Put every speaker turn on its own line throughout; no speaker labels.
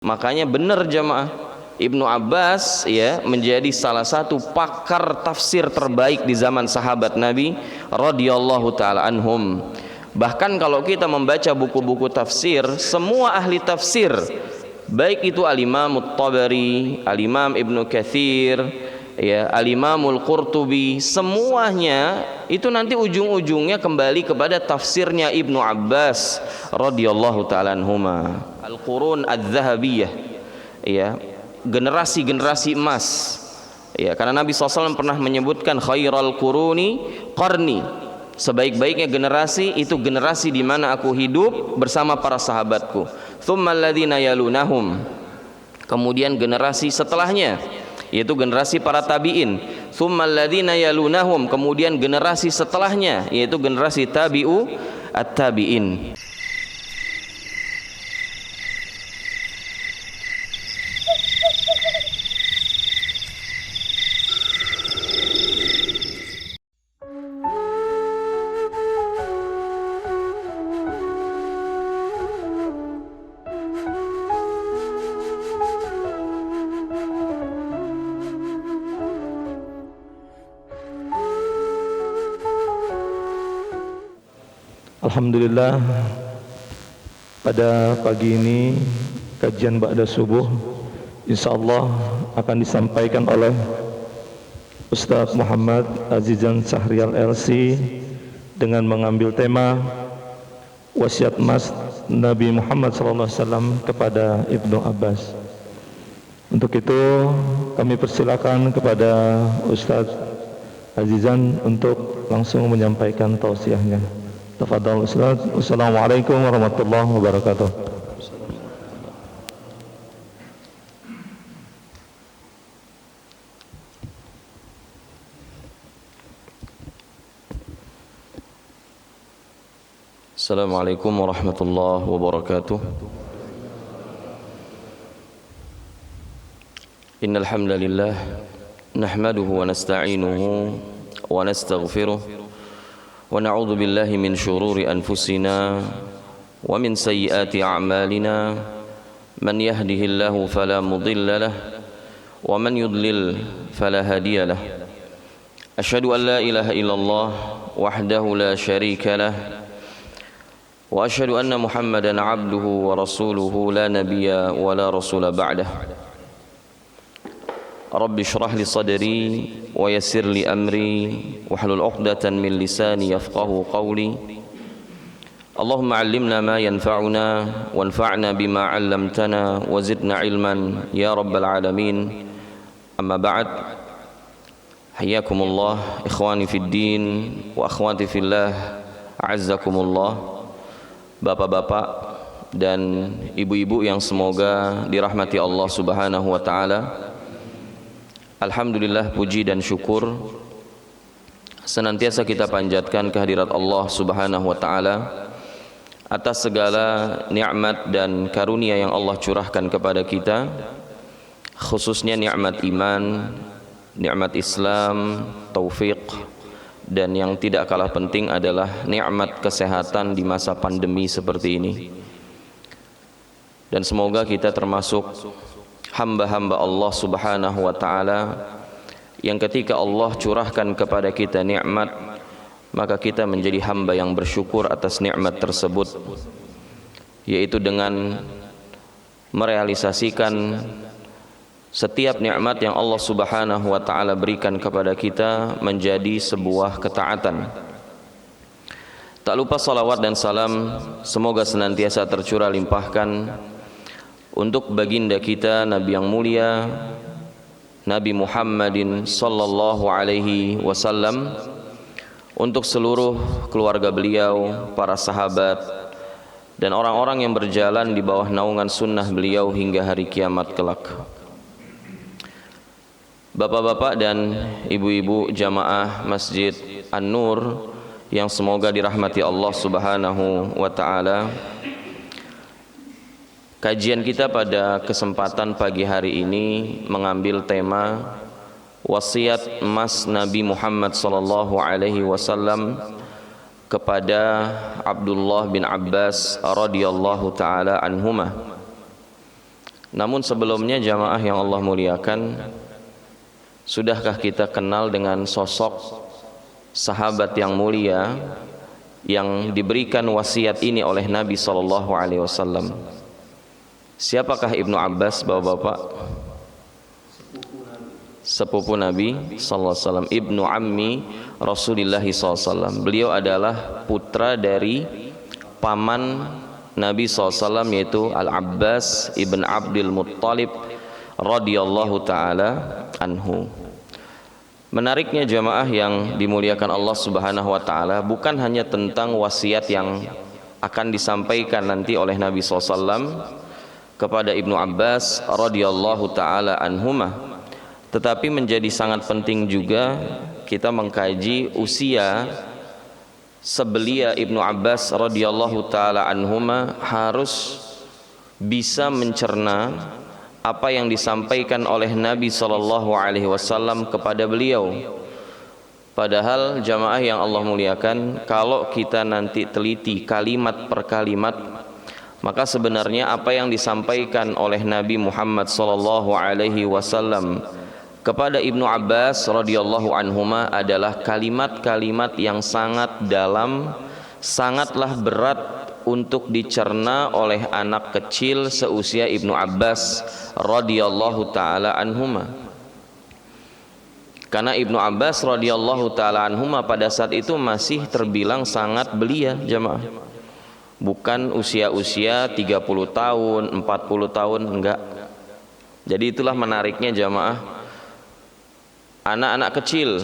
Makanya benar jamaah, Ibnu Abbas ya menjadi salah satu pakar tafsir terbaik di zaman sahabat Nabi radhiyallahu taala anhum. Bahkan kalau kita membaca buku-buku tafsir, semua ahli tafsir, baik itu Al-Imam At-Tabari, Al-Imam Ibnu Katsir, ya, Al-Imamul Qurtubi, semuanya itu nanti ujung-ujungnya kembali kepada tafsirnya Ibnu Abbas radhiyallahu taala anhuma. Al-Qurun Adz-Dzahabiyah, ya, generasi-generasi emas, ya, karena Nabi SAW pernah menyebutkan khairal quruni qarni, sebaik-baiknya generasi itu generasi di mana aku hidup bersama para sahabatku. Tsummal ladzina yalunahum, kemudian generasi setelahnya yaitu generasi para tabi'in. Tsummal ladzina yalunahum, kemudian generasi setelahnya yaitu generasi tabi'u at-tabi'in.
Alhamdulillah, pada pagi ini kajian ba'da subuh insyaallah akan disampaikan oleh Ustaz Muhammad Azizan Sahrial LC dengan mengambil tema wasiat mas Nabi Muhammad SAW kepada Ibnu Abbas. Untuk itu kami persilakan kepada Ustaz Azizan untuk langsung menyampaikan tausiahnya. Tafadhal Ustaz. Wassalamualaikum warahmatullahi wabarakatuh.
Assalamualaikum warahmatullahi wabarakatuh. Innal hamdalillah nahmaduhu wa nasta'inuhu wa nastaghfiruh wa na'udzu billahi min syururi anfusina wa min sayyiati a'malina, man yahdihillahu fala mudilla lahu wa man yudlil fala hadiya lahu. Asyhadu an la ilaha illallah wahdahu la syarika lahu wa asyhadu anna Muhammadan abduhu wa rasuluhu la nabiyya wa la rasula ba'dah. Rabbi shrah li sadri wa yassir li amri wahlul 'uqdatan min lisani yafqahu qawli. Allahumma 'allimna ma yanfa'una wanfa'na bima 'allamtana wa zidna 'ilman ya rabbal alamin. Amma ba'd. Hayyakumullah ikhwani fid din wa akhwati fillah, a'azzakumullah. Bapak-bapak dan ibu-ibu yang semoga dirahmati Allah Subhanahu wa taala. Alhamdulillah, puji dan syukur senantiasa kita panjatkan kehadirat Allah Subhanahu wa taala atas segala nikmat dan karunia yang Allah curahkan kepada kita, khususnya nikmat iman, nikmat Islam, taufik, dan yang tidak kalah penting adalah nikmat kesehatan di masa pandemi seperti ini. Dan semoga kita termasuk hamba-hamba Allah Subhanahu wa taala yang ketika Allah curahkan kepada kita nikmat, maka kita menjadi hamba yang bersyukur atas nikmat tersebut, yaitu dengan merealisasikan setiap nikmat yang Allah Subhanahu wa taala berikan kepada kita menjadi sebuah ketaatan. Tak lupa salawat dan salam semoga senantiasa tercurah limpahkan untuk baginda kita Nabi yang mulia Nabi Muhammadin sallallahu alaihi wasallam, untuk seluruh keluarga beliau, para sahabat, dan orang-orang yang berjalan di bawah naungan sunnah beliau hingga hari kiamat kelak. Bapak-bapak dan ibu-ibu jamaah Masjid An-Nur yang semoga dirahmati Allah Subhanahu wa taala. Kajian kita pada kesempatan pagi hari ini mengambil tema wasiat emas Nabi Muhammad sallallahu alaihi wasallam kepada Abdullah bin Abbas radhiyallahu taala anhuma. Namun sebelumnya jamaah yang Allah muliakan, sudahkah kita kenal dengan sosok sahabat yang mulia yang diberikan wasiat ini oleh Nabi SAW? Siapakah Ibnu Abbas, bapak-bapak? Sepupu Nabi SAW, Ibnu Ammi Rasulullah SAW. Beliau adalah putra dari paman Nabi SAW, yaitu Al-Abbas ibn Abdul Muttalib radhiyallahu ta'ala anhu. Menariknya jamaah yang dimuliakan Allah Subhanahu wa ta'ala, bukan hanya tentang wasiat yang akan disampaikan nanti oleh Nabi SAW kepada Ibnu Abbas radhiyallahu ta'ala anhumah, tetapi menjadi sangat penting juga kita mengkaji usia sebelia Ibnu Abbas radhiyallahu ta'ala anhuma, harus bisa mencerna apa yang disampaikan oleh Nabi SAW kepada beliau. Padahal jamaah yang Allah muliakan, kalau kita nanti teliti kalimat per kalimat, maka sebenarnya apa yang disampaikan oleh Nabi Muhammad SAW kepada Ibnu Abbas radhiyallahu anhuma adalah kalimat-kalimat yang sangat dalam, sangatlah berat untuk dicerna oleh anak kecil seusia Ibnu Abbas radhiyallahu taala anhuma. Karena Ibnu Abbas radhiyallahu taala anhuma pada saat itu masih terbilang sangat belia jamaah. Bukan usia-usia 30 tahun, 40 tahun, enggak. Jadi itulah menariknya jamaah, anak-anak kecil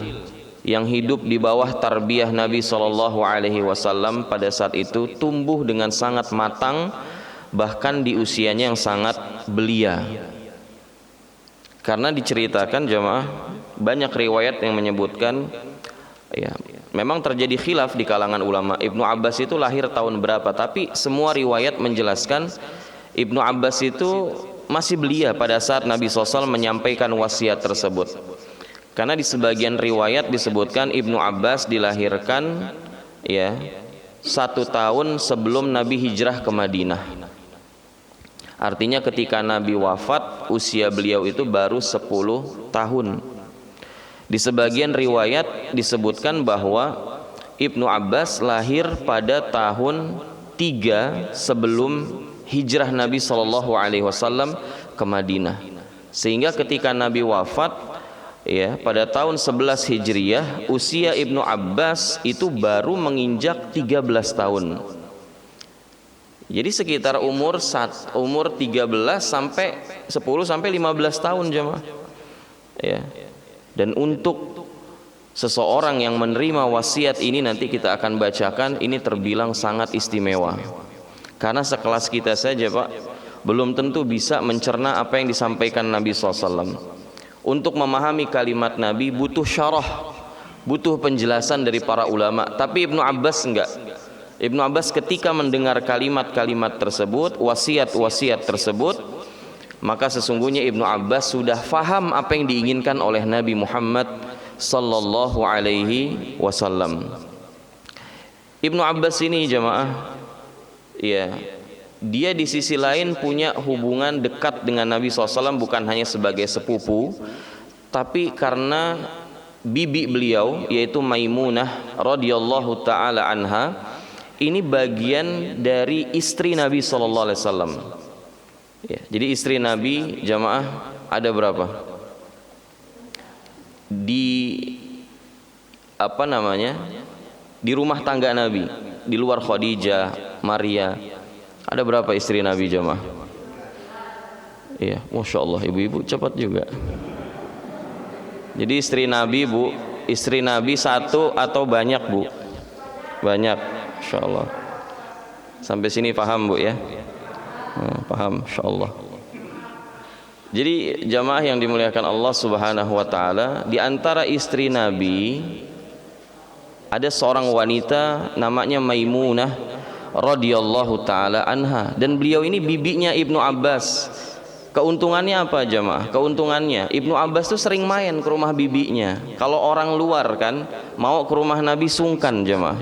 yang hidup di bawah tarbiyah Nabi SAW pada saat itu tumbuh dengan sangat matang, bahkan di usianya yang sangat belia. Karena diceritakan jamaah, banyak riwayat yang menyebutkan, ya, memang terjadi khilaf di kalangan ulama Ibnu Abbas itu lahir tahun berapa, tapi semua riwayat menjelaskan Ibnu Abbas itu masih belia pada saat Nabi SAW menyampaikan wasiat tersebut. Karena di sebagian riwayat disebutkan Ibnu Abbas dilahirkan, ya, 1 tahun sebelum Nabi hijrah ke Madinah. Artinya ketika Nabi wafat, usia beliau itu baru 10 tahun. Di sebagian riwayat disebutkan bahwa Ibnu Abbas lahir pada tahun 3 sebelum hijrah Nabi SAW ke Madinah. Sehingga ketika Nabi wafat, ya, pada tahun 11 Hijriyah, usia Ibnu Abbas itu baru menginjak 13 tahun. Jadi sekitar umur 13 sampai 10 sampai 15 tahun jemaah. Ya. Dan untuk seseorang yang menerima wasiat ini, nanti kita akan bacakan, ini terbilang sangat istimewa. Karena sekelas kita saja, Pak, belum tentu bisa mencerna apa yang disampaikan Nabi SAW. Untuk memahami kalimat Nabi butuh syarah, butuh penjelasan dari para ulama. Tapi Ibnu Abbas enggak. Ibnu Abbas ketika mendengar kalimat-kalimat tersebut, wasiat-wasiat tersebut, maka sesungguhnya Ibnu Abbas sudah faham apa yang diinginkan oleh Nabi Muhammad sallallahu alaihi wasallam. Ibnu Abbas ini jamaah, ya, dia di sisi lain punya hubungan dekat dengan Nabi SAW, bukan hanya sebagai sepupu, tapi karena bibi beliau yaitu Maimunah radhiyallahu taala anha ini bagian dari istri Nabi SAW. Ya, jadi istri Nabi jamaah ada berapa? Di di rumah tangga Nabi, di luar Khadijah, Maria, ada berapa istri Nabi jamaah? Iya, Masya Allah, ibu-ibu cepat juga. Jadi istri Nabi, Bu, istri Nabi satu atau banyak, Bu? Banyak, Masya Allah. Sampai sini paham, Bu, ya? Paham, Masya Allah. Jadi jamaah yang dimuliakan Allah Subhanahu wa ta'ala, di antara istri Nabi ada seorang wanita namanya Maimunah radhiyallahu taala anha, dan beliau ini bibinya Ibnu Abbas. Keuntungannya apa jamaah? Keuntungannya Ibnu Abbas tuh sering main ke rumah bibinya. Kalau orang luar kan mau ke rumah Nabi sungkan jamaah.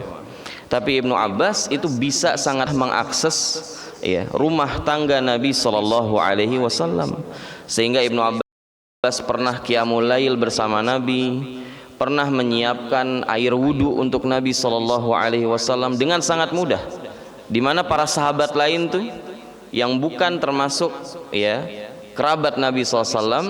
Tapi Ibnu Abbas itu bisa sangat mengakses, ya rumah tangga Nabi sallallahu alaihi wasallam. Sehingga Ibnu Abbas pernah qiyamul lail bersama Nabi, pernah menyiapkan air wudu untuk Nabi sallallahu alaihi wasallam dengan sangat mudah. Di mana para sahabat lain tuh yang bukan termasuk ya kerabat Nabi sallallahu alaihi wasallam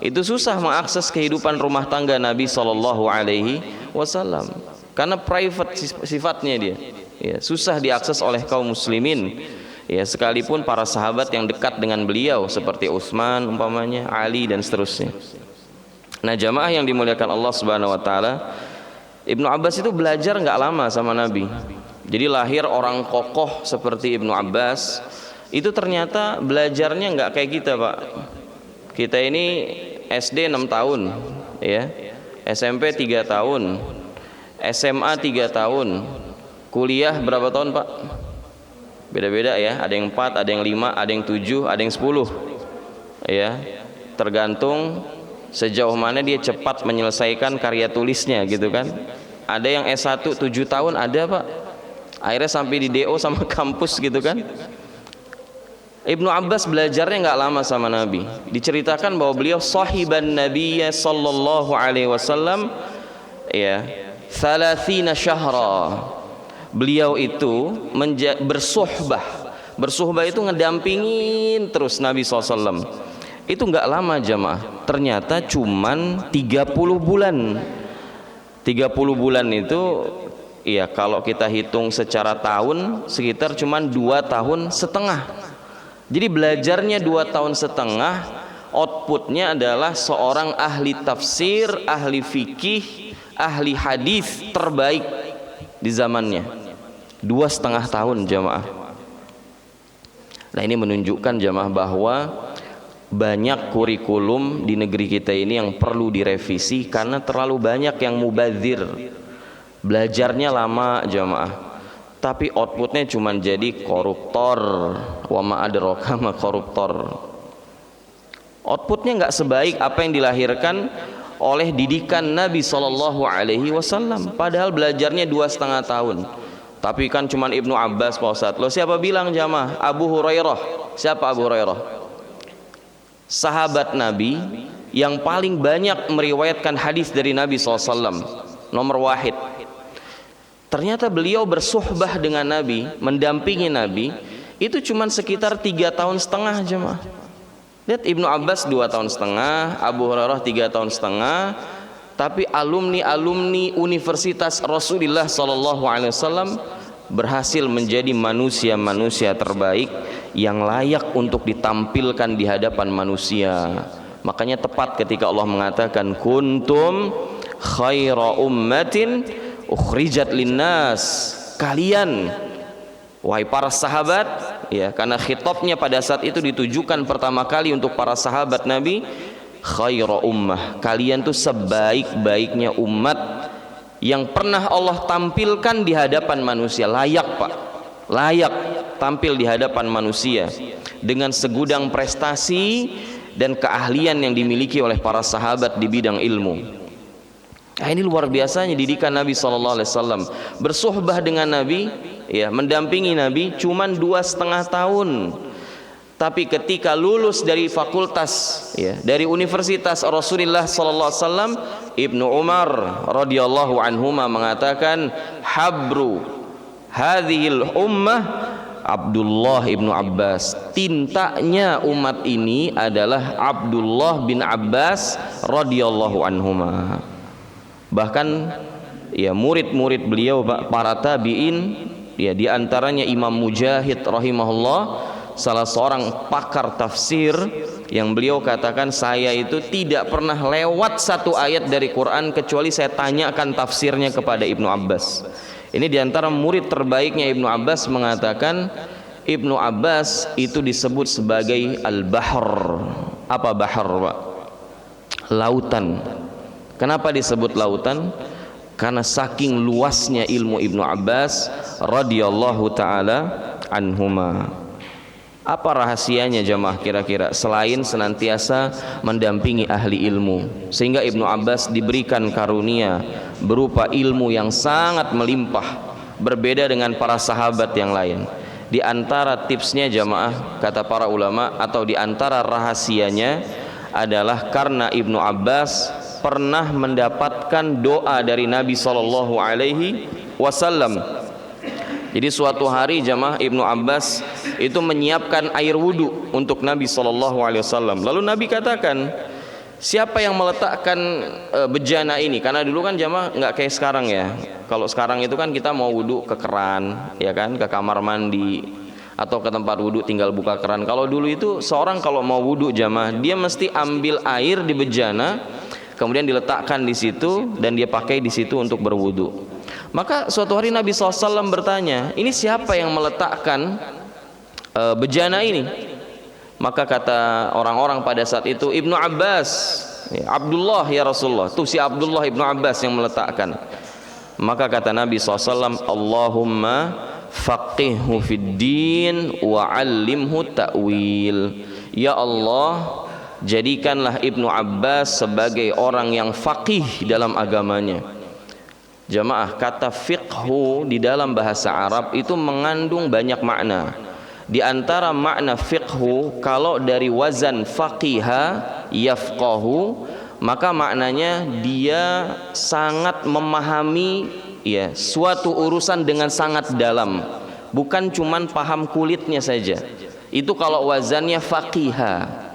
itu susah mengakses kehidupan rumah tangga Nabi sallallahu alaihi wasallam karena private sifatnya dia. Ya, susah diakses oleh kaum muslimin. Ya, sekalipun para sahabat yang dekat dengan beliau seperti Utsman umpamanya, Ali dan seterusnya. Nah, jamaah yang dimuliakan Allah Subhanahu wa taala, Ibnu Abbas itu belajar nggak lama sama Nabi. Jadi lahir orang kokoh seperti Ibnu Abbas, itu ternyata belajarnya nggak kayak kita, Pak. Kita ini SD 6 tahun, ya. SMP 3 tahun, SMA 3 tahun, kuliah berapa tahun, Pak? Beda-beda ya, ada yang 4, ada yang 5, ada yang 7, ada yang 10. Ya. Tergantung sejauh mana dia cepat menyelesaikan karya tulisnya gitu kan. Ada yang S1 7 tahun ada, Pak. Akhirnya sampai di DO sama kampus gitu kan. Ibnu Abbas belajarnya nggak lama sama Nabi. Diceritakan bahwa beliau sahiban Nabiyya sallallahu alaihi wasallam ya 30 syahra. Beliau itu bersuhbah itu ngedampingin terus Nabi SAW. Itu nggak lama jamaah, ternyata cuman 30 bulan. 30 bulan itu ya kalau kita hitung secara tahun sekitar cuman 2 tahun setengah. Jadi belajarnya 2 tahun setengah, outputnya adalah seorang ahli tafsir, ahli fikih, ahli hadis terbaik di zamannya. 2,5 tahun jamaah. Nah, ini menunjukkan jamaah bahwa banyak kurikulum di negeri kita ini yang perlu direvisi karena terlalu banyak yang mubadzir. Belajarnya lama jamaah, tapi outputnya cuma jadi koruptor. Wa ma adraka ma koruptor. Outputnya nggak sebaik apa yang dilahirkan oleh didikan Nabi Sallallahu Alaihi Wasallam. Padahal belajarnya 2,5 tahun. Tapi kan cuman Ibnu Abbas, Pak Ustadz. Loh, siapa bilang jamaah? Abu Hurairah. Siapa Abu Hurairah? Sahabat Nabi yang paling banyak meriwayatkan hadis dari Nabi SAW, nomor wahid. Ternyata beliau bersuhbah dengan Nabi, mendampingi Nabi, itu cuman sekitar 3,5 tahun jamaah. Lihat, Ibnu Abbas 2,5 tahun, Abu Hurairah 3,5 tahun. Tapi alumni Universitas Rasulullah SAW berhasil menjadi manusia-manusia terbaik yang layak untuk ditampilkan di hadapan manusia. Makanya tepat ketika Allah mengatakan kuntum khaira ummatin ukhrijat linnas. Kalian wahai para sahabat, ya, karena khitabnya pada saat itu ditujukan pertama kali untuk para sahabat Nabi. Khaira ummah, kalian tuh sebaik-baiknya umat yang pernah Allah tampilkan di hadapan manusia. Layak, Pak, layak tampil di hadapan manusia dengan segudang prestasi dan keahlian yang dimiliki oleh para sahabat di bidang ilmu. Nah, ini luar biasanya didikan Nabi SAW. Bersuhbah dengan Nabi, ya, mendampingi Nabi cuman 2,5 tahun. Tapi ketika lulus dari fakultas, ya, dari Universitas Rasulullah SAW, Ibnu Umar radhiyallahu anhuma mengatakan, habru hadhil ummah Abdullah ibnu Abbas. Tintanya umat ini adalah Abdullah bin Abbas radhiyallahu anhuma. Bahkan ya murid-murid beliau para tabi'in, ya, diantaranya Imam Mujahid rahimahullah, salah seorang pakar tafsir yang beliau katakan, saya itu tidak pernah lewat satu ayat dari Quran kecuali saya tanyakan tafsirnya kepada Ibnu Abbas. Ini diantara murid terbaiknya Ibnu Abbas mengatakan, Ibnu Abbas itu disebut sebagai al-bahr. Apa bahr, Pak? Lautan. Kenapa disebut lautan? Karena saking luasnya ilmu Ibnu Abbas radhiyallahu taala anhuma. Apa rahasianya jamaah kira-kira selain senantiasa mendampingi ahli ilmu, sehingga Ibnu Abbas diberikan karunia berupa ilmu yang sangat melimpah, berbeda dengan para sahabat yang lain. Di antara tipsnya jamaah, kata para ulama, atau di antara rahasianya adalah karena Ibnu Abbas pernah mendapatkan doa dari Nabi Shallallahu Alaihi Wasallam. Jadi suatu hari jamaah, Ibnu Abbas itu menyiapkan air wudhu untuk Nabi Shallallahu Alaihi Wasallam. Lalu Nabi katakan, siapa yang meletakkan bejana ini? Karena dulu kan jamaah nggak kayak sekarang ya. Kalau sekarang itu kan kita mau wudhu ke keran, ya kan, ke kamar mandi atau ke tempat wudhu tinggal buka keran. Kalau dulu itu seorang kalau mau wudhu jamaah, dia mesti ambil air di bejana, kemudian diletakkan di situ dan dia pakai di situ untuk berwudhu. Maka suatu hari Nabi SAW bertanya, ini siapa yang meletakkan bejana ini? Maka kata orang-orang pada saat itu, Ibnu Abbas, Abdullah ya Rasulullah. Tuh si Abdullah Ibnu Abbas yang meletakkan. Maka kata Nabi SAW, Allahumma faqihhu fid din wa 'allimhu ta'wil. Ya Allah, jadikanlah Ibnu Abbas sebagai orang yang faqih dalam agamanya. Jamaah, kata fiqhu di dalam bahasa Arab itu mengandung banyak makna. Di antara makna fiqhu, kalau dari wazan faqiha yafqahu, maka maknanya dia sangat memahami ya suatu urusan dengan sangat dalam, bukan cuman paham kulitnya saja. Itu kalau wazannya faqiha.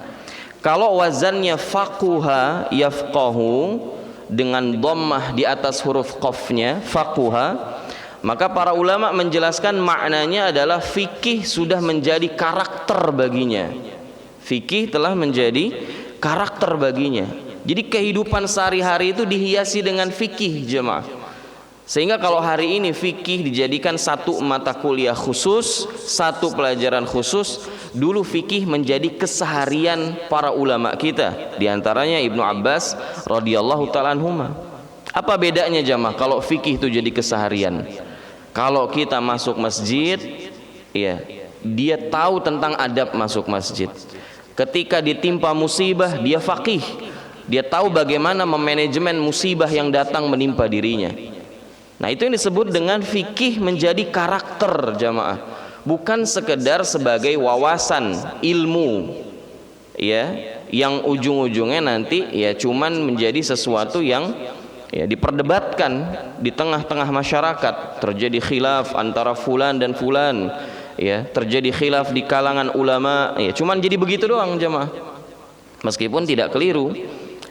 Kalau wazannya faquha yafqahu dengan dhammah di atas huruf qafnya, faquha, maka para ulama menjelaskan maknanya adalah fikih sudah menjadi karakter baginya. Fikih telah menjadi karakter baginya. Jadi kehidupan sehari-hari itu dihiasi dengan fikih jemaah. Sehingga kalau hari ini fikih dijadikan satu mata kuliah khusus, satu pelajaran khusus, dulu fikih menjadi keseharian para ulama kita. Di antaranya Ibnu Abbas radhiyallahu ta'ala anhuma. Apa bedanya jemaah kalau fikih itu jadi keseharian? Kalau kita masuk masjid, ya, dia tahu tentang adab masuk masjid. Ketika ditimpa musibah, dia faqih. Dia tahu bagaimana memanajemen musibah yang datang menimpa dirinya. Nah, itu yang disebut dengan fikih menjadi karakter jamaah. Bukan sekedar sebagai wawasan ilmu, ya, yang ujung-ujungnya nanti ya cuman menjadi sesuatu yang ya diperdebatkan di tengah-tengah masyarakat. Terjadi khilaf antara fulan dan fulan, ya, terjadi khilaf di kalangan ulama, ya cuman jadi begitu doang jemaah. Meskipun tidak keliru,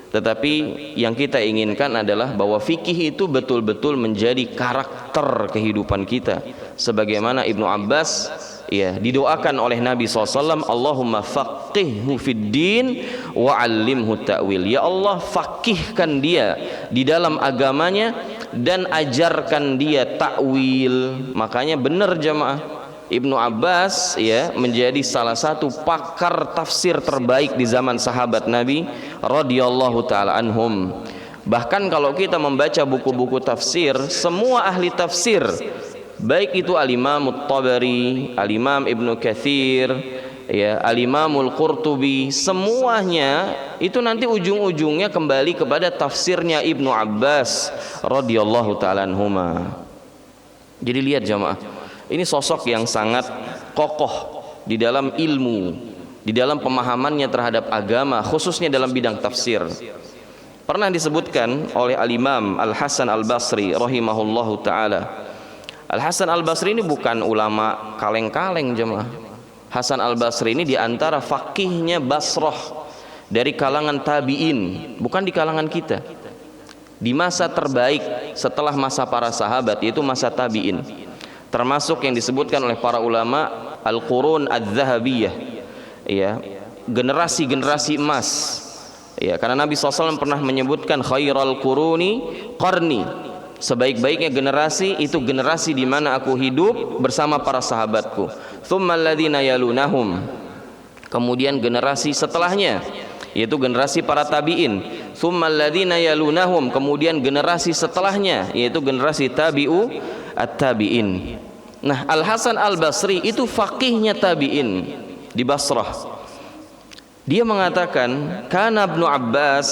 tetapi yang kita inginkan adalah bahwa fikih itu betul-betul menjadi karakter kehidupan kita. Sebagaimana Ibnu Abbas ya didoakan oleh Nabi SAW, Allahumma faqihhu fid din wa 'allimhu ta'wil. Ya Allah, faqihkan dia di dalam agamanya dan ajarkan dia ta'wil. Makanya benar jemaah, Ibnu Abbas ya menjadi salah satu pakar tafsir terbaik di zaman sahabat Nabi radhiyallahu taala anhum. Bahkan kalau kita membaca buku-buku tafsir, semua ahli tafsir, baik itu Al-Imam At-Tabari, Al-Imam Ibnu Katsir, ya, Al-Imamul Qurtubi, semuanya itu nanti ujung-ujungnya kembali kepada tafsirnya Ibnu Abbas radhiyallahu taala anhuma. Jadi lihat jamaah, ini sosok yang sangat kokoh di dalam ilmu, di dalam pemahamannya terhadap agama, khususnya dalam bidang tafsir. Pernah disebutkan oleh Al-Imam Al-Hasan Al-Basri rahimahullahu ta'ala. Al-Hasan Al-Basri ini bukan ulama kaleng-kaleng jemaah. Hasan Al-Basri ini diantara faqihnya Basrah, dari kalangan tabi'in, bukan di kalangan kita. Di masa terbaik setelah masa para sahabat, yaitu masa tabi'in, termasuk yang disebutkan oleh para ulama al-qurun adz-dzahabiyah, ya, generasi-generasi emas, ya, karena Nabi SAW pernah menyebutkan khairal quruni qarni, sebaik-baiknya generasi itu generasi di mana aku hidup bersama para sahabatku. Tsummal ladzina yalunahum, kemudian generasi setelahnya yaitu generasi para tabi'in. Tsummal ladzina yalunahum, kemudian generasi setelahnya yaitu generasi tabi'u at-tabi'in. Nah, Al-Hasan Al-Basri itu faqihnya tabi'in di Basrah. Dia mengatakan, kana Ibnu Abbas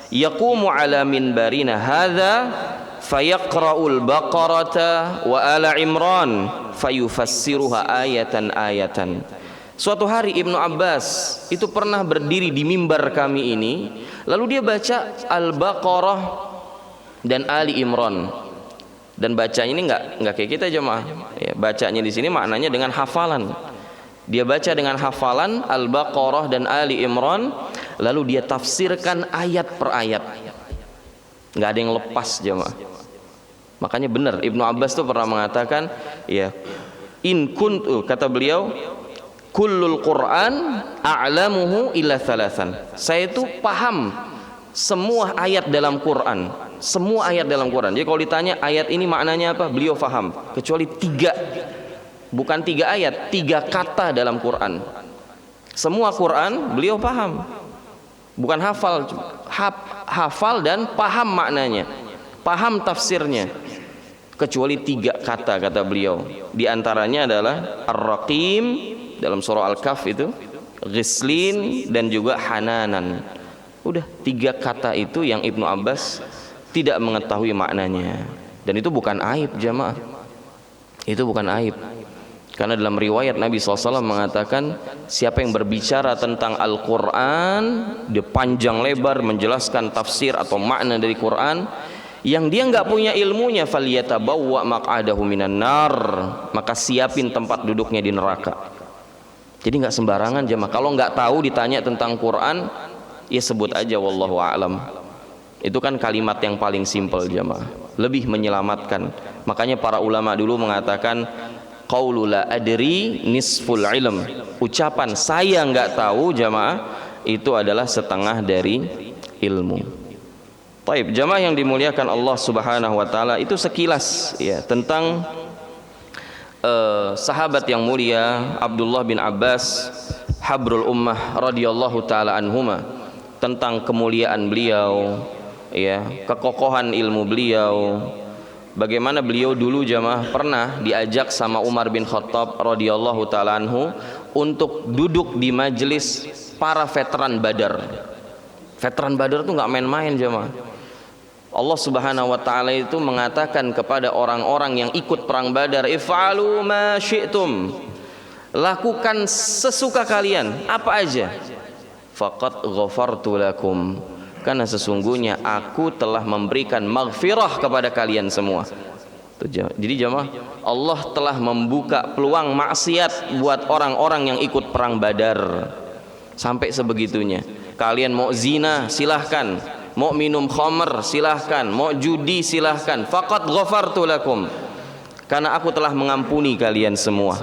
yaqumu ala minbarina hadza fayaqra'ul baqarata wa ala Imran fayufassiruha ayatan. Suatu hari Ibnu Abbas itu pernah berdiri di mimbar kami ini, lalu dia baca Al-Baqarah dan Ali Imran. Dan bacanya ini enggak kayak kita jemaah. Ya, bacanya di sini maknanya dengan hafalan. Dia baca dengan hafalan Al-Baqarah dan Ali Imran, lalu dia tafsirkan ayat per ayat. Enggak ada yang lepas jemaah. Makanya benar Ibnu Abbas tuh pernah mengatakan, ya, kata beliau, kullul Quran a'lamuhu illa thalathan. Saya itu paham semua ayat dalam Quran. Semua ayat dalam Quran. Jadi kalau ditanya ayat ini maknanya apa, beliau paham. Kecuali 3, bukan 3 ayat, 3 kata dalam Quran. Semua Quran beliau paham. Bukan hafal, hafal dan paham maknanya, paham tafsirnya. Kecuali 3 kata beliau. Di antaranya adalah Ar-Raqim dalam surah Al-Kahf itu, Ghislin dan juga Hananan. Udah 3 kata itu yang Ibnu Abbas tidak mengetahui maknanya. Dan itu bukan aib jamaah. Itu bukan aib. Karena dalam riwayat Nabi SAW mengatakan, siapa yang berbicara tentang Al-Quran, dia panjang lebar menjelaskan tafsir atau makna dari Quran, yang dia nggak punya ilmunya, falyatabawwa maq'adahu minan nar, maka siapin tempat duduknya di neraka. Jadi nggak sembarangan jemaah. Kalau nggak tahu ditanya tentang Quran, ya sebut aja wallahu a'lam. Itu kan kalimat yang paling simpel jemaah, lebih menyelamatkan. Makanya para ulama dulu mengatakan qaulu la adri nisful ilm. Ucapan saya nggak tahu jemaah itu adalah setengah dari ilmu. Taib, jamaah yang dimuliakan Allah Subhanahu wa taala, itu sekilas ya tentang sahabat yang mulia Abdullah bin Abbas habrul ummah radhiyallahu taala anhuma, tentang kemuliaan beliau ya, kekokohan ilmu beliau. Bagaimana beliau dulu jamaah pernah diajak sama Umar bin Khattab radhiyallahu taala anhu untuk duduk di majelis para veteran Badar. Veteran Badar itu nggak main-main jamaah. Allah Subhanahu wa taala itu mengatakan kepada orang-orang yang ikut perang Badar, if'alu ma syi'tum, lakukan sesuka kalian, apa aja, faqad ghafartu lakum, karena sesungguhnya aku telah memberikan maghfirah kepada kalian semua. Jadi jemaah, Allah telah membuka peluang maksiat buat orang-orang yang ikut perang Badar. Sampai sebegitunya. Kalian mau zina silahkan, mau minum khamr silahkan, mau judi silahkan, faqad ghafartu lakum, karena aku telah mengampuni kalian semua.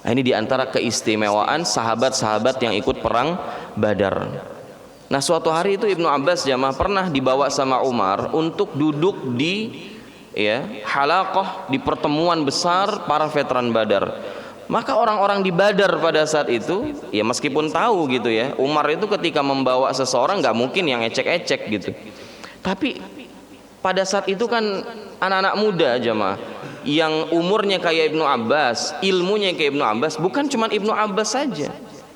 Nah, ini diantara keistimewaan sahabat-sahabat yang ikut perang Badar. Nah, suatu hari itu Ibnu Abbas jamaah pernah dibawa sama Umar untuk duduk di halaqah, di pertemuan besar para veteran Badar. Maka orang-orang di Badar pada saat itu, ya meskipun tahu gitu ya, Umar itu ketika membawa seseorang nggak mungkin yang ecek-ecek gitu. Tapi pada saat itu kan anak-anak muda jamaah yang umurnya kayak Ibnu Abbas, ilmunya kayak Ibnu Abbas, bukan cuma Ibnu Abbas saja.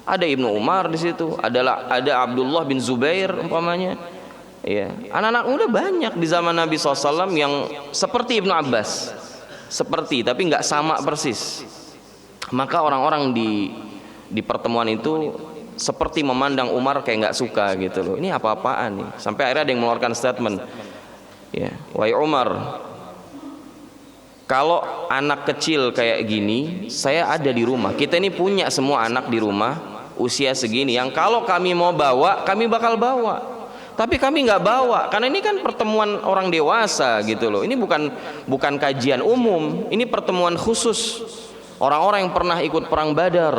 Ada Ibnu Umar di situ, ada Abdullah bin Zubair umpamanya. Ya, anak-anak muda banyak di zaman Nabi SAW yang seperti Ibnu Abbas, tapi nggak sama persis. Maka orang-orang di pertemuan itu seperti memandang Umar kayak nggak suka gitu loh. Ini apa-apaan nih? Sampai akhirnya ada yang mengeluarkan statement, ya, wahai Umar, kalau anak kecil kayak gini, saya ada di rumah. Kita ini punya semua anak di rumah usia segini, yang kalau kami mau bawa, kami bakal bawa. Tapi kami nggak bawa, karena ini kan pertemuan orang dewasa gitu loh. Ini bukan kajian umum, ini pertemuan khusus orang-orang yang pernah ikut perang Badar.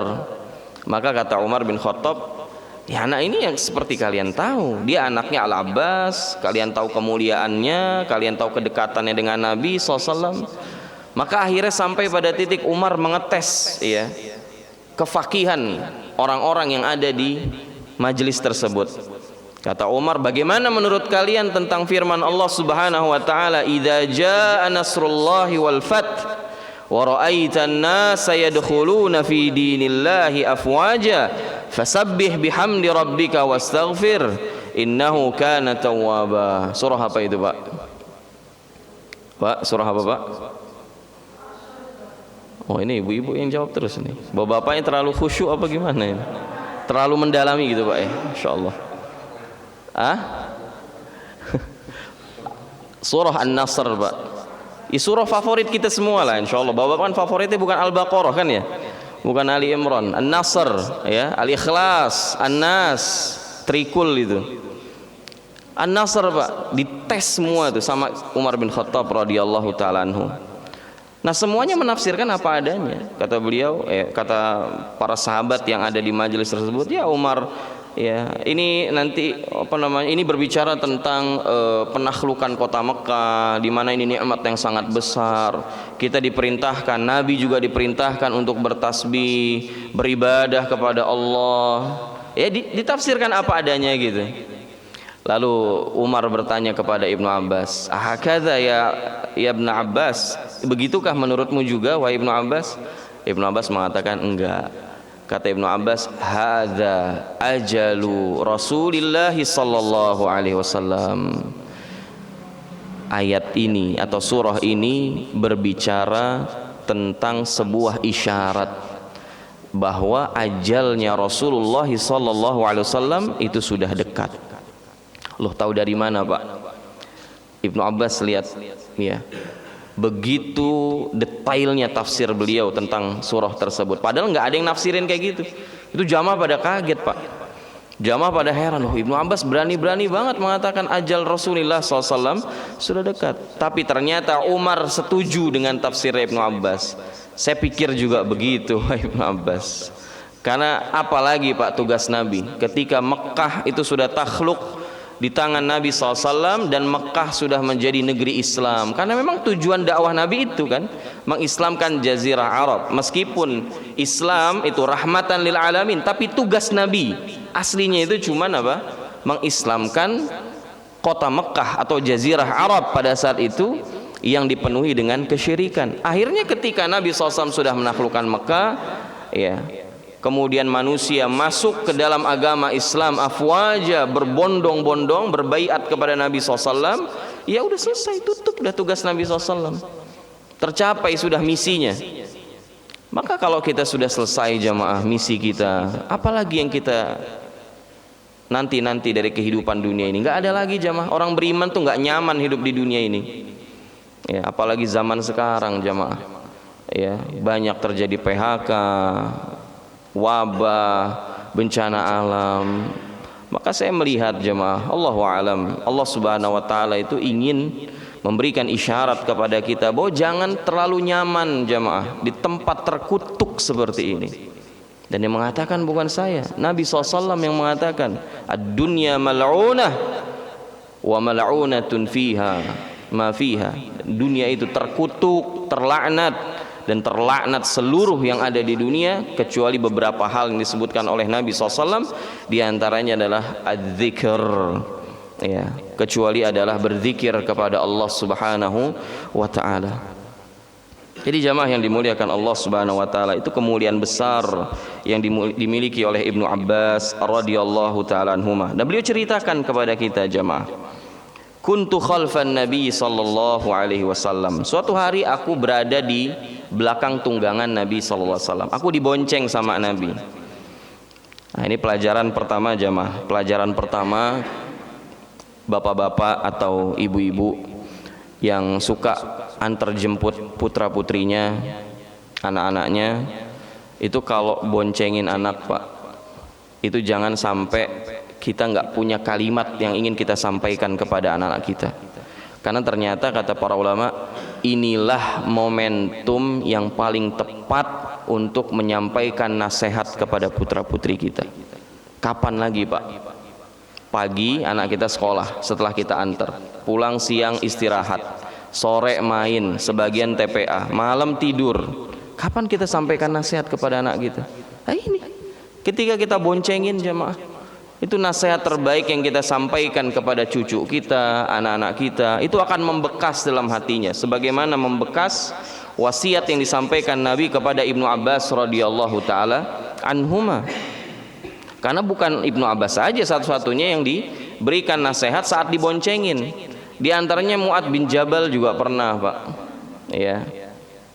Maka kata Umar bin Khattab, ya anak ini yang seperti kalian tahu, dia anaknya Al-Abbas, kalian tahu kemuliaannya, kalian tahu kedekatannya dengan Nabi SAW. Maka akhirnya sampai pada titik Umar mengetes ya kefakihan orang-orang yang ada di majelis tersebut. Kata Umar, bagaimana menurut kalian tentang firman Allah Subhanahu wa taala, idza jaa nasrullahi wal fath wa ra'aitan nasa yadkhuluna fi dinillahi afwaja fasabbih bihamdi rabbika wastaghfir innahu kana tawwaba. Surah apa itu, Pak? Pak, surah apa Pak? Oh ini ibu-ibu yang jawab terus nih. Bapak-bapaknya terlalu khusyuk apa gimana ini? Terlalu mendalami gitu Pak ya? Insya Allah. Surah An-Nasr Pak. Surah favorit kita semua lah insya Allah. Bapak kan favoritnya bukan Al-Baqarah kan ya? Bukan Ali Imran. An-Nasr ya, Al-Ikhlas, An-Nas, Trikul itu. An-Nasr Pak, dites semua itu sama Umar bin Khattab radhiyallahu taala anhu. Nah semuanya menafsirkan apa adanya. Kata beliau, kata para sahabat yang ada di majelis tersebut, ya Umar, ya ini nanti apa namanya? Ini berbicara tentang penaklukan kota Mekah, di mana ini nikmat yang sangat besar. Kita diperintahkan, Nabi juga diperintahkan untuk bertasbih, beribadah kepada Allah. Ya ditafsirkan apa adanya gitu. Lalu Umar bertanya kepada Ibnu Abbas, "Ahakadza ya Ibnu Abbas? Begitukah menurutmu juga wahai Ibnu Abbas?" Ibnu Abbas mengatakan enggak. Kata Ibnu Abbas, "Hadza ajalu Rasulillah sallallahu alaihi wasallam." Ayat ini atau surah ini berbicara tentang sebuah isyarat bahwa ajalnya Rasulullah sallallahu alaihi wasallam itu sudah dekat. Loh tahu dari mana Pak? Ibnu Abbas lihat ya, begitu detailnya tafsir beliau tentang surah tersebut. Padahal nggak ada yang nafsirin kayak gitu. Itu jamaah pada kaget Pak. Jamaah pada heran, loh Ibnu Abbas berani-berani banget mengatakan ajal Rasulullah SAW sudah dekat. Tapi ternyata Umar setuju dengan tafsir Ibnu Abbas. Saya pikir juga begitu Ibnu Abbas. Karena apalagi Pak tugas Nabi ketika Mekah itu sudah takhluk di tangan Nabi SAW dan Mekah sudah menjadi negeri Islam. Karena memang tujuan dakwah Nabi itu kan mengislamkan Jazirah Arab. Meskipun Islam itu rahmatan lil alamin, tapi tugas Nabi aslinya itu cuman apa? Mengislamkan kota Mekah atau Jazirah Arab pada saat itu yang dipenuhi dengan kesyirikan. Akhirnya ketika Nabi SAW sudah menaklukkan Mekah, ya, kemudian manusia masuk ke dalam agama Islam afwaja, berbondong-bondong berbaiat kepada Nabi SAW, ya udah selesai, tutup udah tugas Nabi SAW, tercapai sudah misinya. Maka kalau kita sudah selesai jamaah misi kita, apalagi yang kita nanti dari kehidupan dunia ini? Nggak ada lagi jamaah. Orang beriman tuh nggak nyaman hidup di dunia ini ya, apalagi zaman sekarang jamaah ya, banyak terjadi PHK, wabah, bencana alam. Maka saya melihat jemaah, Allahu a'lam, Allah Subhanahu wa taala itu ingin memberikan isyarat kepada kita bahwa jangan terlalu nyaman jemaah di tempat terkutuk seperti ini. Dan yang mengatakan bukan saya, Nabi SAW yang mengatakan, ad-dunya mal'unah wa mal'unatun fiha ma fiha. Dunia itu terkutuk, terlaknat, dan terlaknat seluruh yang ada di dunia kecuali beberapa hal yang disebutkan oleh Nabi SAW. Di antaranya adalah adzikr, ya, kecuali adalah berzikir kepada Allah Subhanahu wa taala. Jadi jamaah yang dimuliakan Allah Subhanahu wa taala, itu kemuliaan besar yang dimiliki oleh Ibnu Abbas radhiyallahu taala anhuma. Dan beliau ceritakan kepada kita jamaah, kuntu khalfan Nabi sallallahu alaihi wasallam. Suatu hari aku berada di belakang tunggangan Nabi sallallahu alaihi wasallam. Aku dibonceng sama Nabi. Nah, ini pelajaran pertama jamaah. Pelajaran pertama, bapak-bapak atau ibu-ibu yang suka antar jemput putra-putrinya, anak-anaknya, itu kalau boncengin anak Pak, itu jangan sampai kita nggak punya kalimat yang ingin kita sampaikan kepada anak-anak kita. Karena ternyata kata para ulama, inilah momentum yang paling tepat untuk menyampaikan nasihat kepada putra-putri kita. Kapan lagi Pak? Pagi anak kita sekolah, setelah kita antar, pulang siang istirahat, sore main, sebagian TPA, malam tidur. Kapan kita sampaikan nasihat kepada anak kita? Nah ini, ketika kita boncengin jamaah, itu nasihat terbaik yang kita sampaikan kepada cucu kita, anak-anak kita, itu akan membekas dalam hatinya, sebagaimana membekas wasiat yang disampaikan Nabi kepada Ibnu Abbas radhiyallahu taala anhuma. Karena bukan Ibnu Abbas saja satu-satunya yang diberikan nasihat saat diboncengin. Di antaranya Mu'adz bin Jabal juga pernah, Pak. Ya.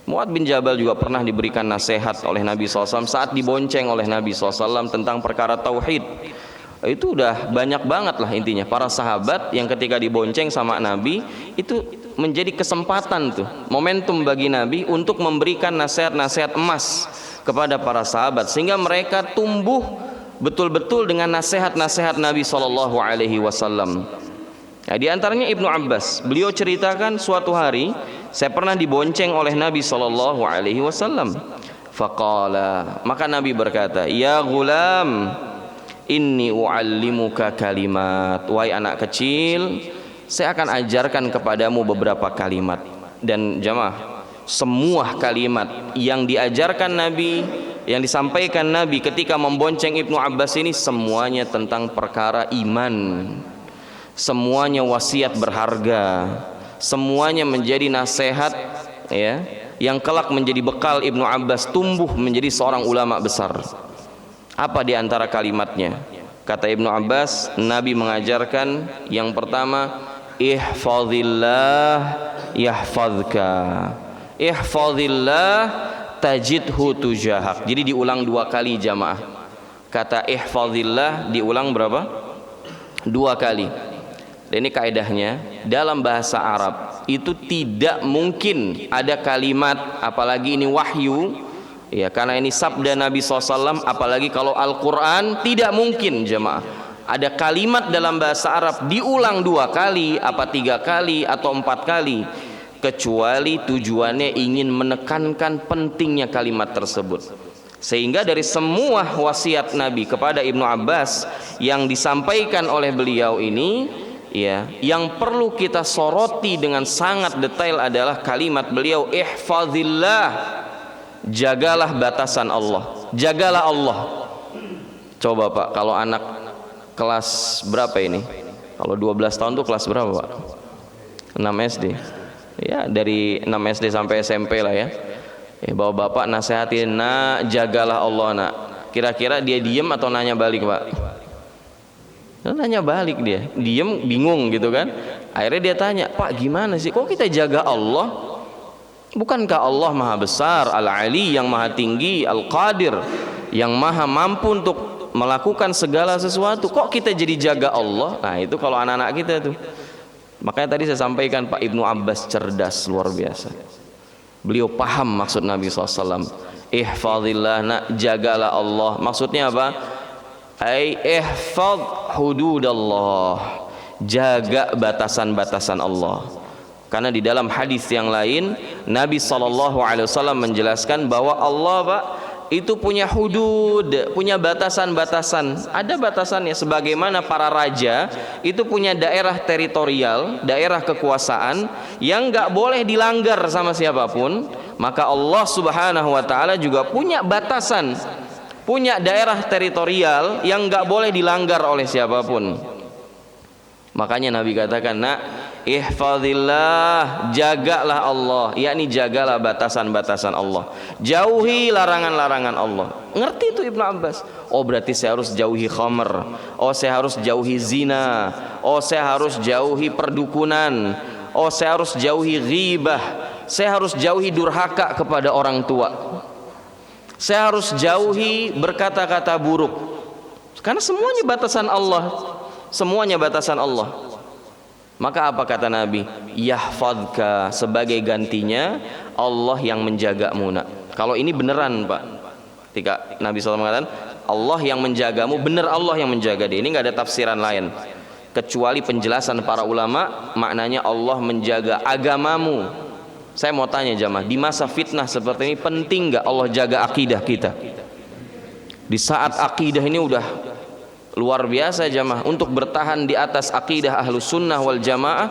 Mu'adz bin Jabal juga pernah diberikan nasihat oleh Nabi SAW saat dibonceng oleh Nabi SAW tentang perkara tauhid. Itu udah banyak banget lah intinya. Para sahabat yang ketika dibonceng sama Nabi itu menjadi kesempatan tuh, momentum bagi Nabi untuk memberikan nasihat-nasihat emas kepada para sahabat sehingga mereka tumbuh betul-betul dengan nasihat-nasihat Nabi SAW. Nah, di antaranya Ibnu Abbas, beliau ceritakan suatu hari saya pernah dibonceng oleh Nabi SAW. Faqala, maka Nabi berkata, ya gulam, inni u'allimuka kalimat. Wahai anak kecil, saya akan ajarkan kepadamu beberapa kalimat. Dan jamaah, semua kalimat yang diajarkan Nabi, yang disampaikan Nabi ketika membonceng Ibnu Abbas ini semuanya tentang perkara iman. Semuanya wasiat berharga, semuanya menjadi nasihat ya, yang kelak menjadi bekal Ibnu Abbas tumbuh menjadi seorang ulama besar. Apa di antara kalimatnya? Kata Ibnu Abbas, Nabi mengajarkan yang pertama, ihfazillah yahfazka. Ihfazillah tajidhu tujahak. Jadi diulang 2 kali jamaah. Kata ihfazillah diulang berapa? 2 kali. Dan ini kaidahnya dalam bahasa Arab itu tidak mungkin ada kalimat, apalagi ini wahyu ya, karena ini sabda Nabi SAW, apalagi kalau Al-Quran, tidak mungkin jemaah ada kalimat dalam bahasa Arab diulang 2 kali, apa 3 kali atau 4 kali, kecuali tujuannya ingin menekankan pentingnya kalimat tersebut. Sehingga dari semua wasiat Nabi kepada Ibnu Abbas yang disampaikan oleh beliau ini ya, yang perlu kita soroti dengan sangat detail adalah kalimat beliau, ihfazillah, jagalah batasan Allah, jagalah Allah. Coba Pak, kalau anak kelas berapa ini? Kalau 12 tahun tuh kelas berapa Pak? 6 SD ya, dari 6 SD sampai SMP lah ya. Bapak nasihatin, nak jagalah Allah nak. Kira-kira dia diem atau nanya balik Pak? Nanya balik, dia diem bingung gitu kan. Akhirnya dia tanya, Pak gimana sih kok kita jaga Allah? Bukankah Allah maha besar, Al-Ali yang maha tinggi, Al-Qadir yang maha mampu untuk melakukan segala sesuatu, kok kita jadi jaga Allah? Nah itu kalau anak-anak kita tuh. Makanya tadi saya sampaikan Pak Ibnu Abbas cerdas luar biasa. Beliau paham maksud Nabi SAW. Ihfazillah, nak jagalah Allah. Maksudnya apa? Ai ihfaz hududallah, jaga batasan-batasan Allah. Karena di dalam hadis yang lain Nabi SAW menjelaskan bahwa Allah Pak itu punya hudud, punya batasan-batasan. Ada batasannya, sebagaimana para raja itu punya daerah teritorial, daerah kekuasaan yang nggak boleh dilanggar sama siapapun. Maka Allah Subhanahu wa Ta'ala juga punya batasan, punya daerah teritorial yang nggak boleh dilanggar oleh siapapun. Makanya Nabi katakan, nak ihfazillah, jagalah Allah, yakni jagalah batasan-batasan Allah, jauhi larangan-larangan Allah. Ngerti itu Ibnu Abbas? Oh berarti saya harus jauhi khamr, oh saya harus jauhi zina, oh saya harus jauhi perdukunan, oh saya harus jauhi ghibah, saya harus jauhi durhaka kepada orang tua, saya harus jauhi berkata-kata buruk. Karena semuanya batasan Allah, semuanya batasan Allah. Maka apa kata Nabi? Yahfadzka, sebagai gantinya Allah yang menjagamu nak. Kalau ini beneran Pak, ketika Nabi SAW mengatakan Allah yang menjagamu, bener Allah yang menjaga dia. Ini nggak ada tafsiran lain kecuali penjelasan para ulama, maknanya Allah menjaga agamamu. Saya mau tanya jamaah, di masa fitnah seperti ini penting nggak Allah jaga akidah kita? Di saat akidah ini udah luar biasa jamaah, untuk bertahan di atas akidah ahlus sunnah wal jamaah,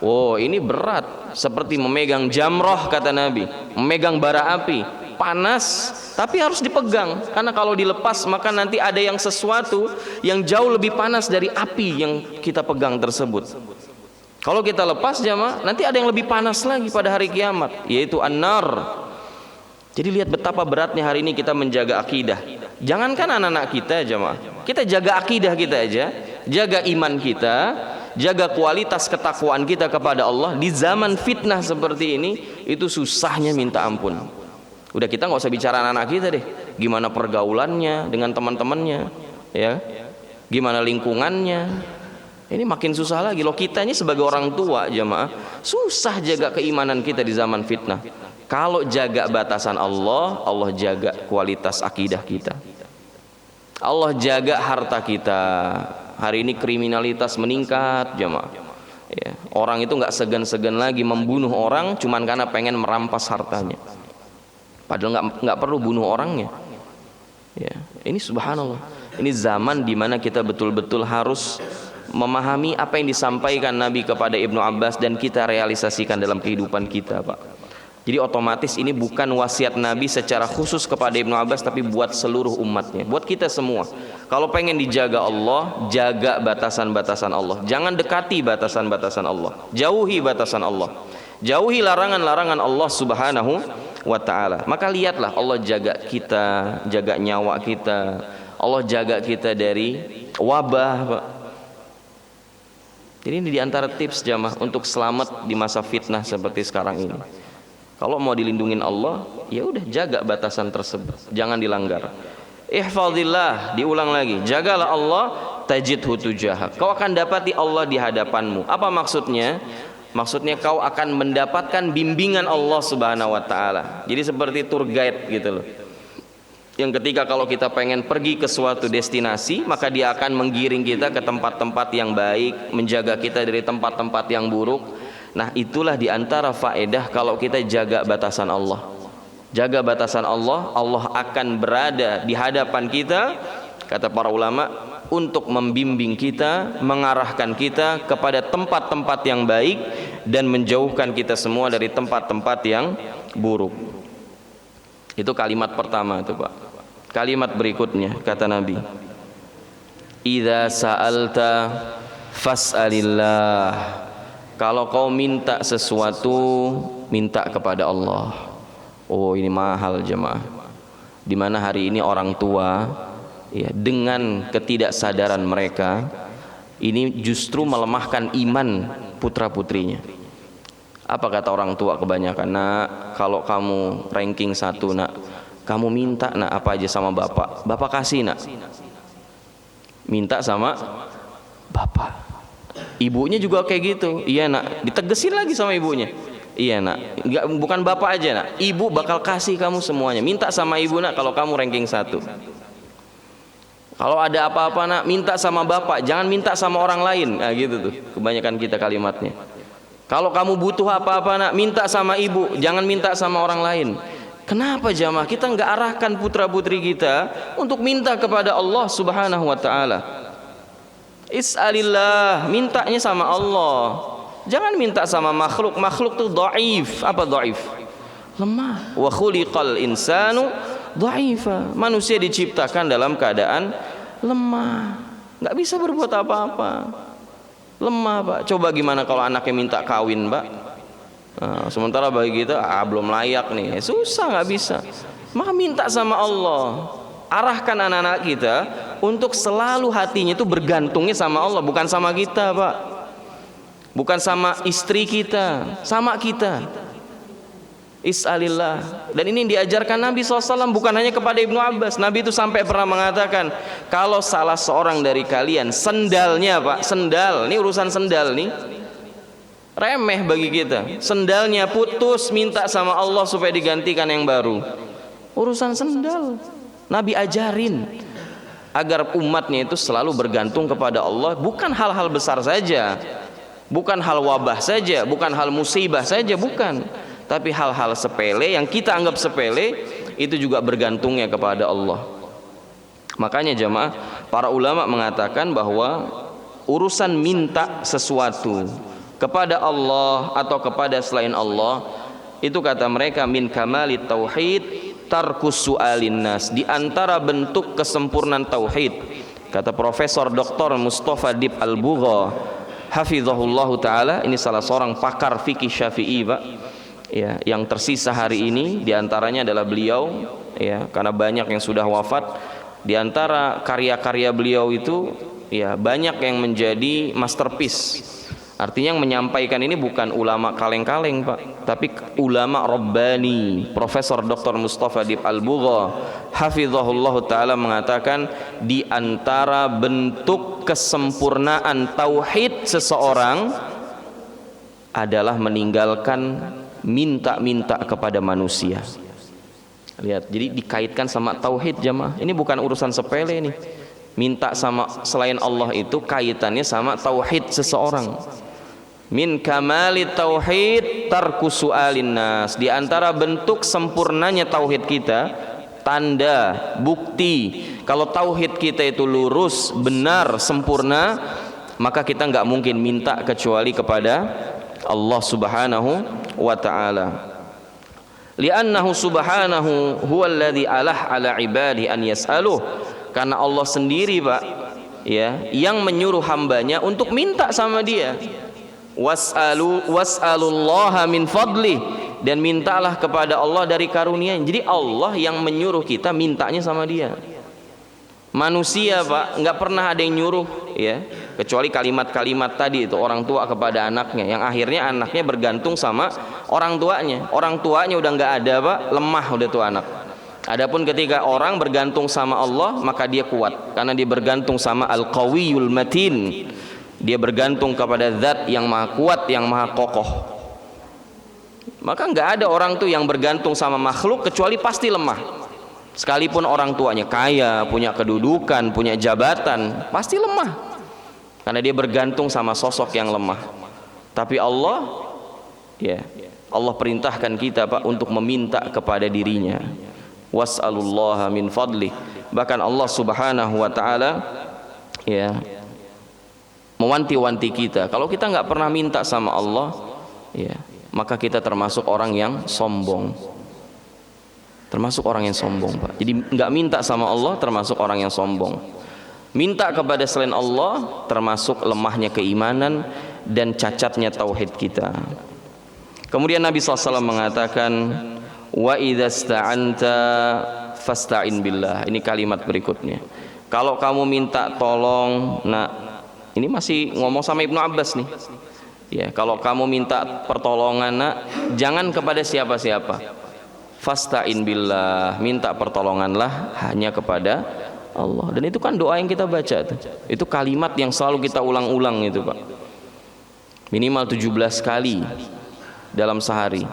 oh ini berat, seperti memegang jamroh kata Nabi, memegang bara api, panas tapi harus dipegang, karena kalau dilepas maka nanti ada yang sesuatu yang jauh lebih panas dari api yang kita pegang tersebut. Kalau kita lepas jamaah, nanti ada yang lebih panas lagi pada hari kiamat, yaitu an-nar. Jadi lihat betapa beratnya hari ini kita menjaga akidah. Jangankan anak-anak kita jamaah, kita jaga akidah kita aja, jaga iman kita, jaga kualitas ketakwaan kita kepada Allah di zaman fitnah seperti ini, itu susahnya minta ampun. Udah, kita nggak usah bicara anak-anak kita deh, gimana pergaulannya dengan teman-temannya, ya, gimana lingkungannya. Ini makin susah lagi loh. Kita ini sebagai orang tua jamaah susah jaga keimanan kita di zaman fitnah. Kalau jaga batasan Allah, Allah jaga kualitas akidah kita, Allah jaga harta kita. Hari ini kriminalitas meningkat jamaah, ya, orang itu nggak segan-segan lagi membunuh orang cuman karena pengen merampas hartanya, padahal nggak perlu bunuh orangnya, ya. Ini subhanallah, ini zaman dimana kita betul-betul harus memahami apa yang disampaikan Nabi kepada Ibnu Abbas dan kita realisasikan dalam kehidupan kita, Pak. Jadi otomatis ini bukan wasiat Nabi secara khusus kepada Ibnu Abbas, tapi buat seluruh umatnya, buat kita semua. Kalau pengen dijaga Allah, jaga batasan-batasan Allah. Jangan dekati batasan-batasan Allah, jauhi batasan Allah, jauhi larangan-larangan Allah subhanahu wa ta'ala. Maka lihatlah Allah jaga kita, jaga nyawa kita, Allah jaga kita dari wabah, Pak. Jadi ini diantara tips jamaah untuk selamat di masa fitnah seperti sekarang ini. Kalau mau dilindungin Allah, ya udah jaga batasan tersebut, jangan dilanggar. Ihfazillah, diulang lagi, jagalah Allah, tajidhu tujahak. Kau akan dapati Allah di hadapanmu. Apa maksudnya? Maksudnya kau akan mendapatkan bimbingan Allah subhanahu wa ta'ala. Jadi seperti tour guide gitu loh, yang ketika kalau kita pengen pergi ke suatu destinasi, maka dia akan menggiring kita ke tempat-tempat yang baik, menjaga kita dari tempat-tempat yang buruk. Nah, itulah diantara faedah kalau kita jaga batasan Allah. Jaga batasan Allah, Allah akan berada di hadapan kita, kata para ulama, untuk membimbing kita, mengarahkan kita kepada tempat-tempat yang baik dan menjauhkan kita semua dari tempat-tempat yang buruk. Itu kalimat pertama itu, Pak. Kalimat berikutnya kata Nabi, idza sa'alta fas'alillah. Kalau kau minta sesuatu, minta kepada Allah. Oh, ini mahal jemaah. Dimana hari ini orang tua, ya, dengan ketidaksadaran mereka, ini justru melemahkan iman putra-putrinya. Apa kata orang tua kebanyakan? Nak, kalau kamu ranking 1, nak, kamu minta nak apa aja sama bapak, bapak kasih nak. Minta sama bapak. Ibunya juga kayak gitu. Iya nak, ditegesin lagi sama ibunya. Iya nak, enggak, bukan bapak aja nak, ibu bakal kasih kamu semuanya. Minta sama ibu nak kalau kamu ranking 1. Kalau ada apa-apa nak, minta sama bapak, jangan minta sama orang lain. Nah gitu tuh kebanyakan kita kalimatnya. Kalau kamu butuh apa-apa nak, minta sama ibu, jangan minta sama orang lain. Kenapa jamaah kita nggak arahkan putra-putri kita untuk minta kepada Allah subhanahu wa ta'ala? Is'alillah, mintanya sama Allah, jangan minta sama makhluk. Makhluk tuh dhaif. Apa dhaif? Lemah. Wa khuliqal insanu dhaifa. Manusia diciptakan dalam keadaan lemah, nggak bisa berbuat apa-apa, lemah, Pak. Coba gimana kalau anaknya minta kawin, Pak? Nah, sementara bagi kita belum layak nih, susah, nggak bisa. Maka minta sama Allah. Arahkan anak-anak kita untuk selalu hatinya itu bergantungnya sama Allah, bukan sama kita, Pak. Bukan sama istri kita, sama kita. Is'alillah. Dan ini diajarkan Nabi SAW bukan hanya kepada Ibnu Abbas. Nabi itu sampai pernah mengatakan, kalau salah seorang dari kalian sendalnya, Pak, sendal, ini urusan sendal nih, remeh bagi kita, sendalnya putus, minta sama Allah supaya digantikan yang baru. Urusan sendal Nabi ajarin agar umatnya itu selalu bergantung kepada Allah, bukan hal-hal besar saja, bukan hal wabah saja, bukan hal musibah saja, bukan, tapi hal-hal sepele yang kita anggap sepele itu juga bergantungnya kepada Allah. Makanya jamaah, para ulama mengatakan bahwa urusan minta sesuatu kepada Allah atau kepada selain Allah, itu kata mereka min kamalit tauhid tarkus su'alin nas, di antara bentuk kesempurnaan tauhid. Kata Profesor Dr. Mustafa Dib Al-Bugha hafizahullahu taala, ini salah seorang pakar fikih Syafi'i, Pak, ya, yang tersisa hari ini. Di antaranya adalah beliau, ya, karena banyak yang sudah wafat. Di antara karya-karya beliau itu ya banyak yang menjadi masterpiece. Artinya yang menyampaikan ini bukan ulama kaleng-kaleng Pak, tapi ulama Rabbani. Profesor Dr. Mustafa Dib Al-Bugha hafizahullah ta'ala mengatakan, di antara bentuk kesempurnaan tauhid seseorang adalah meninggalkan minta-minta kepada manusia. Lihat, jadi dikaitkan sama tauhid jamaah. Ini bukan urusan sepele nih. Minta sama selain Allah itu kaitannya sama tauhid seseorang. Min kamali tauhid tarku su'alin nas. Di antara bentuk sempurnanya tauhid kita, tanda, bukti kalau tauhid kita itu lurus, benar, sempurna, maka kita nggak mungkin minta kecuali kepada Allah Subhanahu wa ta'ala. Li'annahu subhanahu huwallazi alah ala ibadi an yas'aluh. Karena Allah sendiri Pak, ya, yang menyuruh hambanya untuk minta sama dia. Was'alullaha min fadlih, dan mintalah kepada Allah dari karunia-Nya. Jadi Allah yang menyuruh kita mintanya sama dia. Manusia Pak nggak pernah ada yang nyuruh, ya, kecuali kalimat-kalimat tadi itu, orang tua kepada anaknya, yang akhirnya anaknya bergantung sama orang tuanya. Orang tuanya udah nggak ada Pak, lemah udah tuh anak. Adapun ketika orang bergantung sama Allah, maka dia kuat karena dia bergantung sama Al-Qawiyul Matin. Dia bergantung kepada zat yang maha kuat, yang maha kokoh. Maka nggak ada orang tuh yang bergantung sama makhluk kecuali pasti lemah. Sekalipun orang tuanya kaya, punya kedudukan, punya jabatan, pasti lemah karena dia bergantung sama sosok yang lemah. Tapi Allah, ya, Allah perintahkan kita Pak untuk meminta kepada dirinya. Was'alullaha min fadlih. Bahkan Allah Subhanahu wa ta'ala, ya, mewanti-wanti kita, kalau kita nggak pernah minta sama Allah, ya, maka kita termasuk orang yang sombong. Termasuk orang yang sombong Pak. Jadi nggak minta sama Allah termasuk orang yang sombong. Minta kepada selain Allah termasuk lemahnya keimanan dan cacatnya tauhid kita. Kemudian Nabi SAW mengatakan, wa idza sta'anta fasta'in billah. Ini kalimat berikutnya. Kalau kamu minta tolong, nah ini masih ngomong sama Ibnu Abbas nih. Ya, kalau kamu minta pertolongan, nak, jangan kepada siapa-siapa. Fasta'in billah, minta pertolonganlah hanya kepada Allah. Dan itu kan doa yang kita baca tuh. Itu kalimat yang selalu kita ulang-ulang itu Pak. Minimal 17 kali dalam sehari.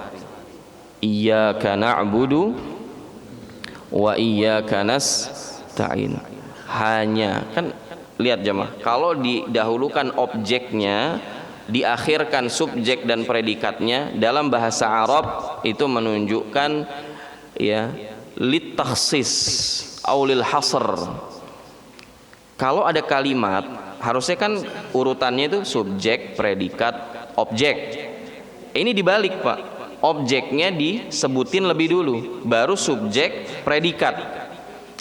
Iyyaka na'budu wa iyyaka nasta'in. Hanya, kan lihat jemaah, kalau didahulukan objeknya, diakhirkan subjek dan predikatnya, dalam bahasa Arab itu menunjukkan, ya, litakhsis au lil hasr. Kalau ada kalimat harusnya kan urutannya itu subjek, predikat, objek. Ini dibalik Pak, objeknya disebutin lebih dulu, baru subjek, predikat.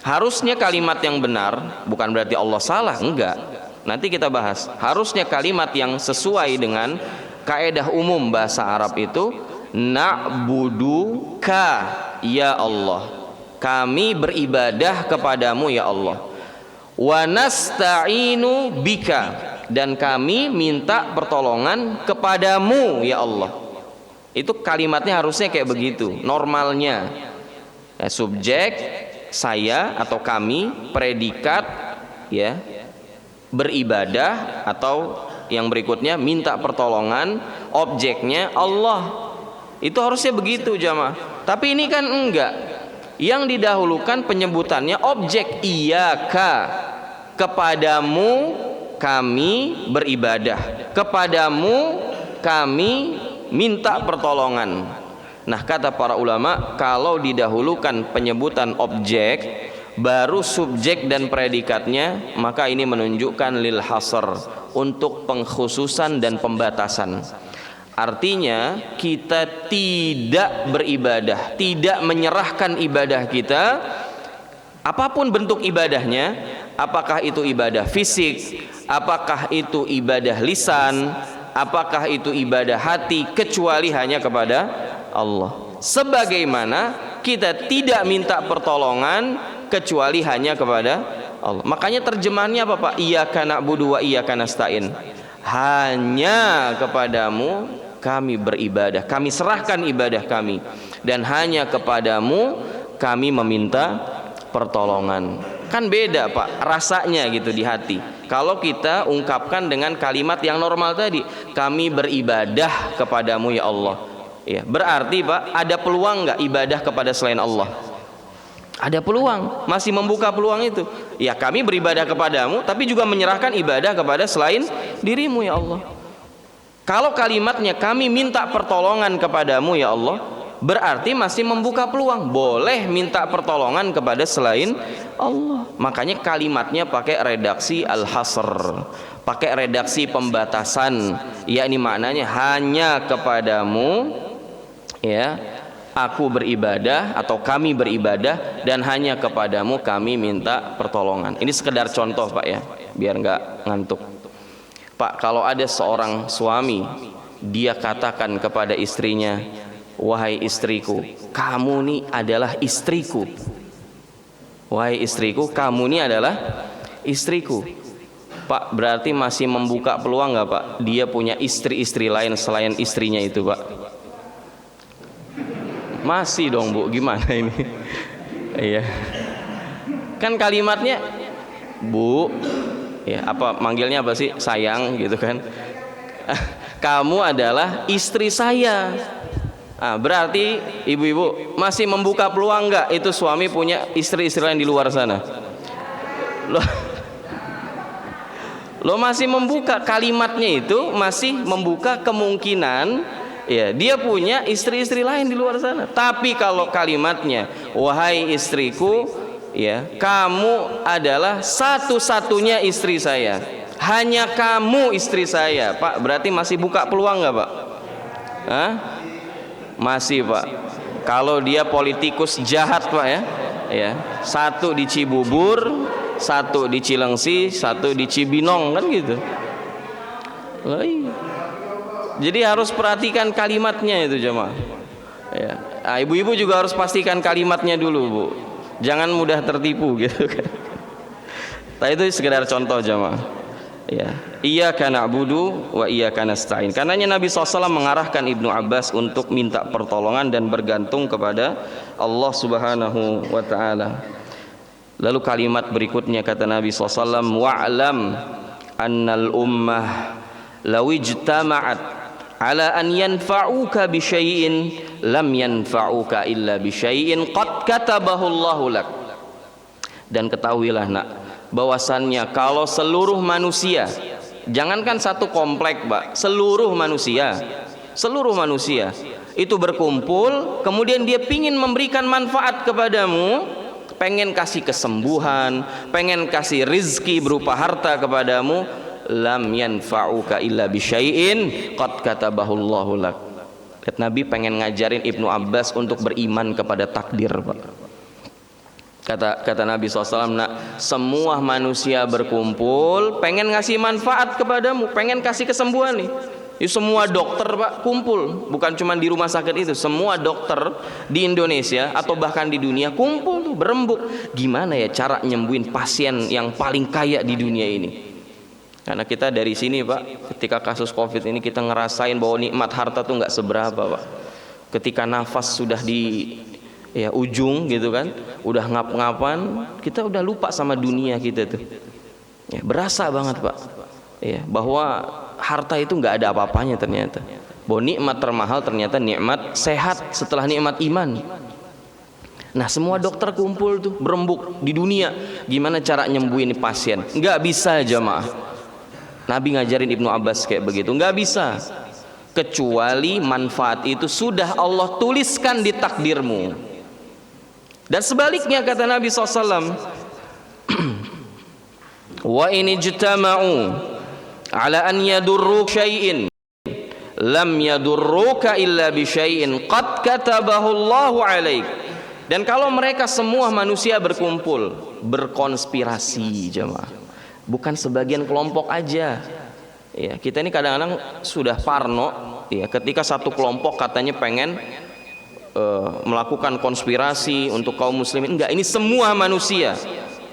Harusnya kalimat yang benar, bukan berarti Allah salah, enggak. Nanti kita bahas. Harusnya kalimat yang sesuai dengan kaedah umum bahasa Arab itu, na'buduka ya Allah, kami beribadah kepadamu ya Allah. Wa nasta'inu bika, dan kami minta pertolongan kepadamu ya Allah. Itu kalimatnya harusnya kayak begitu normalnya, ya, subjek saya atau kami, predikat, ya, beribadah, atau yang berikutnya minta pertolongan, objeknya Allah. Itu harusnya begitu jamaah. Tapi ini kan enggak. Yang didahulukan penyebutannya objek, iyyaka, kepadamu kami beribadah, kepadamu kami minta pertolongan. Nah, kata para ulama, kalau didahulukan penyebutan objek baru subjek dan predikatnya, maka ini menunjukkan lil hasr, untuk pengkhususan dan pembatasan. Artinya kita tidak beribadah, tidak menyerahkan ibadah kita, apapun bentuk ibadahnya, apakah itu ibadah fisik, apakah itu ibadah lisan, apakah itu ibadah hati, kecuali hanya kepada Allah. Sebagaimana kita tidak minta pertolongan kecuali hanya kepada Allah. Makanya terjemahannya apa Pak? Iyyaka na'budu wa iyyaka nasta'in. Hanya kepadamu kami beribadah, kami serahkan ibadah kami, dan hanya kepadamu kami meminta pertolongan. Kan beda Pak rasanya gitu di hati kalau kita ungkapkan dengan kalimat yang normal tadi, kami beribadah kepadamu ya Allah. Ya, berarti Pak ada peluang nggak ibadah kepada selain Allah? Ada peluang, masih membuka peluang itu. Ya, kami beribadah kepadamu tapi juga menyerahkan ibadah kepada selain dirimu ya Allah. Kalau kalimatnya kami minta pertolongan kepadamu ya Allah, berarti masih membuka peluang, boleh minta pertolongan kepada selain Allah. Makanya kalimatnya pakai redaksi al-hasr, pakai redaksi pembatasan, yakni maknanya hanya kepadamu ya aku beribadah atau kami beribadah, dan hanya kepadamu kami minta pertolongan. Ini sekedar contoh Pak ya, biar nggak ngantuk. Pak, kalau ada seorang suami, dia katakan kepada istrinya, wahai istriku, kamu ini adalah istriku. Wahai istriku, kamu ini adalah istriku. Pak, berarti masih membuka peluang nggak Pak? Dia punya istri-istri lain selain istrinya itu Pak? Masih dong Bu, gimana ini? Iya. Kan kalimatnya Bu, ya apa manggilnya apa sih? Sayang gitu kan. Kamu adalah istri saya. Berarti ibu-ibu masih membuka peluang nggak itu suami punya istri-istri lain di luar sana? Lo masih membuka, kalimatnya itu masih membuka kemungkinan ya dia punya istri-istri lain di luar sana. Tapi kalau kalimatnya wahai istriku, ya kamu adalah satu-satunya istri saya, hanya kamu istri saya, Pak, berarti masih buka peluang nggak Pak? Masih Pak. Kalau dia politikus jahat Pak ya, satu di Cibubur, satu di Cilengsi, satu di Cibinong, kan gitu. Jadi harus perhatikan kalimatnya itu jemaah. Ya. Ibu-ibu juga harus pastikan kalimatnya dulu Bu. Jangan mudah tertipu gitu kan. Nah, itu sekedar contoh jemaah. Ya, iyyaka na'budu wa iyyaka nasta'in. Karenanya Nabi SAW mengarahkan Ibnu Abbas untuk minta pertolongan dan bergantung kepada Allah Subhanahu wa taala. Lalu kalimat berikutnya kata Nabi SAW, wa'lam annal ummah law ijtama'at ala an yanfa'uka bi syai'in lam yanfa'uka illa bi syai'in qad katabahu Allahu lak. Dan ketahuilah nak, bahwasannya kalau seluruh manusia, jangankan satu komplek Pak, seluruh manusia itu berkumpul, kemudian dia pingin memberikan manfaat kepadamu, pengen kasih kesembuhan, pengen kasih rizki berupa harta kepadamu, lam yanfa'uka illa bisyai'in qad katabahu Allahu lak. Lihat, Nabi pengen ngajarin Ibnu Abbas untuk beriman kepada takdir Pak. Kata Nabi SAW, nak, semua manusia berkumpul pengen ngasih manfaat kepadamu, pengen kasih kesembuhan nih. Semua dokter Pak kumpul, bukan cuma di rumah sakit itu, semua dokter di Indonesia atau bahkan di dunia kumpul tuh berembuk, gimana ya cara nyembuhin pasien yang paling kaya di dunia ini. Karena kita dari sini Pak, ketika kasus COVID ini kita ngerasain bahwa nikmat harta tuh nggak seberapa Pak. Ketika nafas sudah di ujung gitu kan, udah ngap-ngapan, kita udah lupa sama dunia kita tuh. Berasa banget Pak. Bahwa harta itu nggak ada apa-apanya ternyata. Bahwa nikmat termahal ternyata nikmat sehat setelah nikmat iman. Nah, semua dokter kumpul tuh berembuk di dunia, gimana cara nyembuhin pasien? Nggak bisa jamaah. Nabi ngajarin Ibnu Abbas kayak begitu, nggak bisa. Kecuali manfaat itu sudah Allah tuliskan di takdirmu. Dan sebaliknya kata Nabi SAW, wa in ijtama'u ala an yadurru syai'in lam yadurruka illa bi syai'in qad katabahu Allahu 'alaik. Dan kalau mereka semua manusia berkumpul, berkonspirasi jemaah, bukan sebagian kelompok aja. Kita ini kadang-kadang sudah parno ketika satu kelompok katanya pengen melakukan konspirasi untuk kaum muslimin. Enggak, ini semua manusia.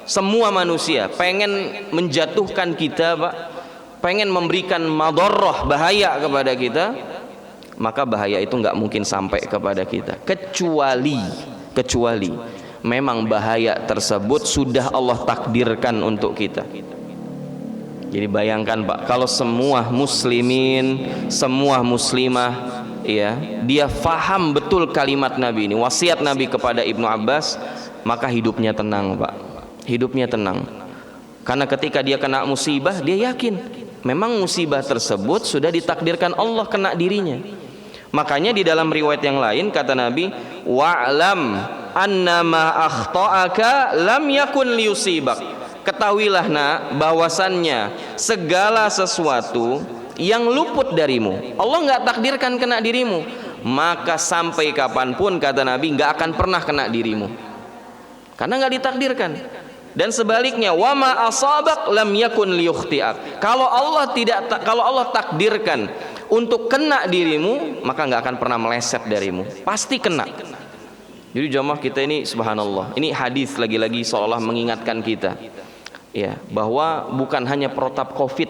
semua manusia pengen menjatuhkan kita, Pak, pengen memberikan madharrah, bahaya kepada kita, maka bahaya itu nggak mungkin sampai kepada kita, kecuali memang bahaya tersebut sudah Allah takdirkan untuk kita. Jadi bayangkan, Pak, kalau semua muslimin, semua muslimah, ya, dia faham betul kalimat Nabi ini, wasiat Nabi kepada Ibnu Abbas, maka hidupnya tenang, Pak. Hidupnya tenang. Karena ketika dia kena musibah, dia yakin memang musibah tersebut sudah ditakdirkan Allah kena dirinya. Makanya di dalam riwayat yang lain kata Nabi, wa'lam annama akhta'aka lam yakun liyusibak. Ketahuilah nak, bahwasannya segala sesuatu yang luput darimu Allah nggak takdirkan kena dirimu, maka sampai kapanpun kata Nabi nggak akan pernah kena dirimu, karena nggak ditakdirkan. Dan sebaliknya, wama asabak lam yakun liyukhti'ak. Kalau Allah takdirkan untuk kena dirimu, maka nggak akan pernah meleset darimu, pasti kena. Jadi jamaah kita ini subhanallah, ini hadis lagi-lagi seolah mengingatkan kita, ya, bahwa bukan hanya protap Covid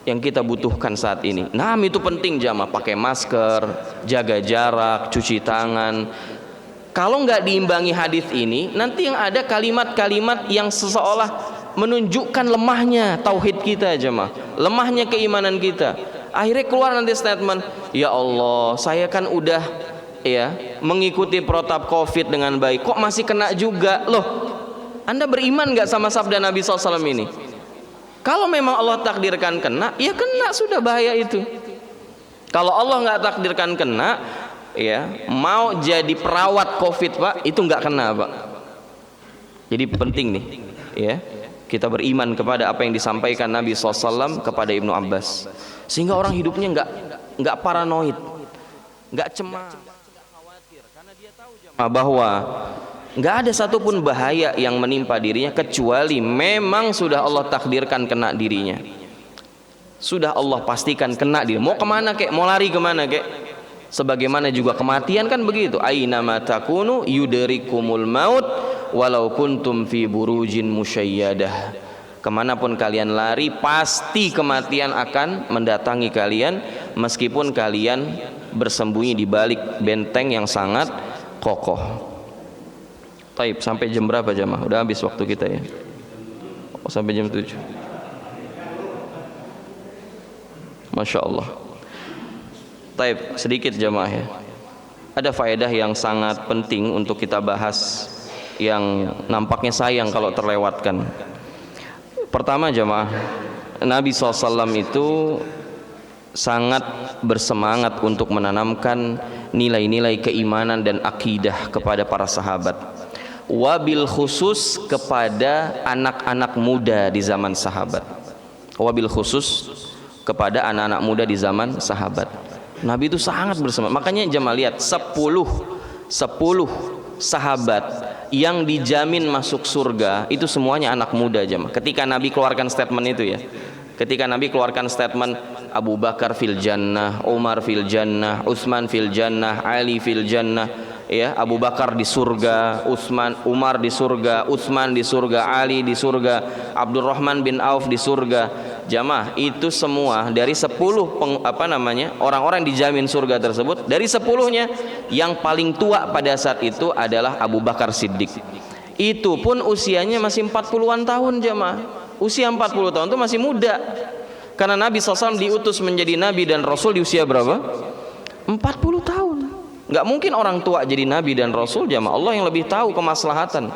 yang kita butuhkan saat ini. Nah, itu penting jamaah, pakai masker, jaga jarak, cuci tangan. Kalau nggak diimbangi hadis ini, nanti yang ada kalimat-kalimat yang seolah menunjukkan lemahnya tauhid kita jemaah, lemahnya keimanan kita. Akhirnya keluar nanti statement, ya Allah, saya kan udah ya mengikuti protap Covid dengan baik, kok masih kena juga. Loh, Anda beriman nggak sama sabda Nabi SAW ini? Kalau memang Allah takdirkan kena, ya kena, sudah, bahaya itu. Kalau Allah nggak takdirkan kena, ya, mau jadi perawat Covid, Pak, itu nggak kena, Pak. Jadi penting nih, ya, kita beriman kepada apa yang disampaikan Nabi SAW kepada Ibnu Abbas, sehingga orang hidupnya nggak paranoid, nggak cemas, nggak khawatir, karena dia tahu bahwa nggak ada satupun bahaya yang menimpa dirinya kecuali memang sudah Allah takdirkan kena dirinya, sudah Allah pastikan kena diri. Mau kemana kek, mau lari kemana kek? Sebagaimana juga kematian kan begitu, aina ma takunu yudrikumul maut walau kuntum fi burujin musyayyadah. Kemanapun kalian lari, pasti kematian akan mendatangi kalian, meskipun kalian bersembunyi di balik benteng yang sangat kokoh. Taib, sampai jam berapa jamaah? Udah habis waktu kita ya. Oh, sampai jam 7. Masya Allah. Taib, sedikit jamaah ya. Ada faedah yang sangat penting untuk kita bahas, yang nampaknya sayang kalau terlewatkan. Pertama jamaah, Nabi SAW itu sangat bersemangat untuk menanamkan nilai-nilai keimanan dan akidah kepada para sahabat, wabil khusus kepada anak-anak muda di zaman sahabat, wabil khusus kepada anak-anak muda di zaman sahabat. Nabi itu sangat bersemangat. Makanya jemaah lihat 10 sahabat yang dijamin masuk surga itu semuanya anak muda jemaah. Ketika Nabi keluarkan statement itu ya. Ketika Nabi keluarkan statement Abu Bakar fil jannah, Umar fil jannah, Utsman fil jannah, Ali fil jannah, ya, Abu Bakar di surga, Umar di surga, Utsman di surga, Ali di surga, Abdurrahman bin Auf di surga. Jamaah, itu semua dari 10 orang-orang dijamin surga tersebut, dari 10-nya yang paling tua pada saat itu adalah Abu Bakar Siddiq. Itu pun usianya masih 40-an tahun jamaah. Usia 40 tahun itu masih muda. Karena Nabi SAW diutus menjadi nabi dan rasul di usia berapa? 40 tahun. Nggak mungkin orang tua jadi nabi dan rasul jamaah. Allah yang lebih tahu kemaslahatan.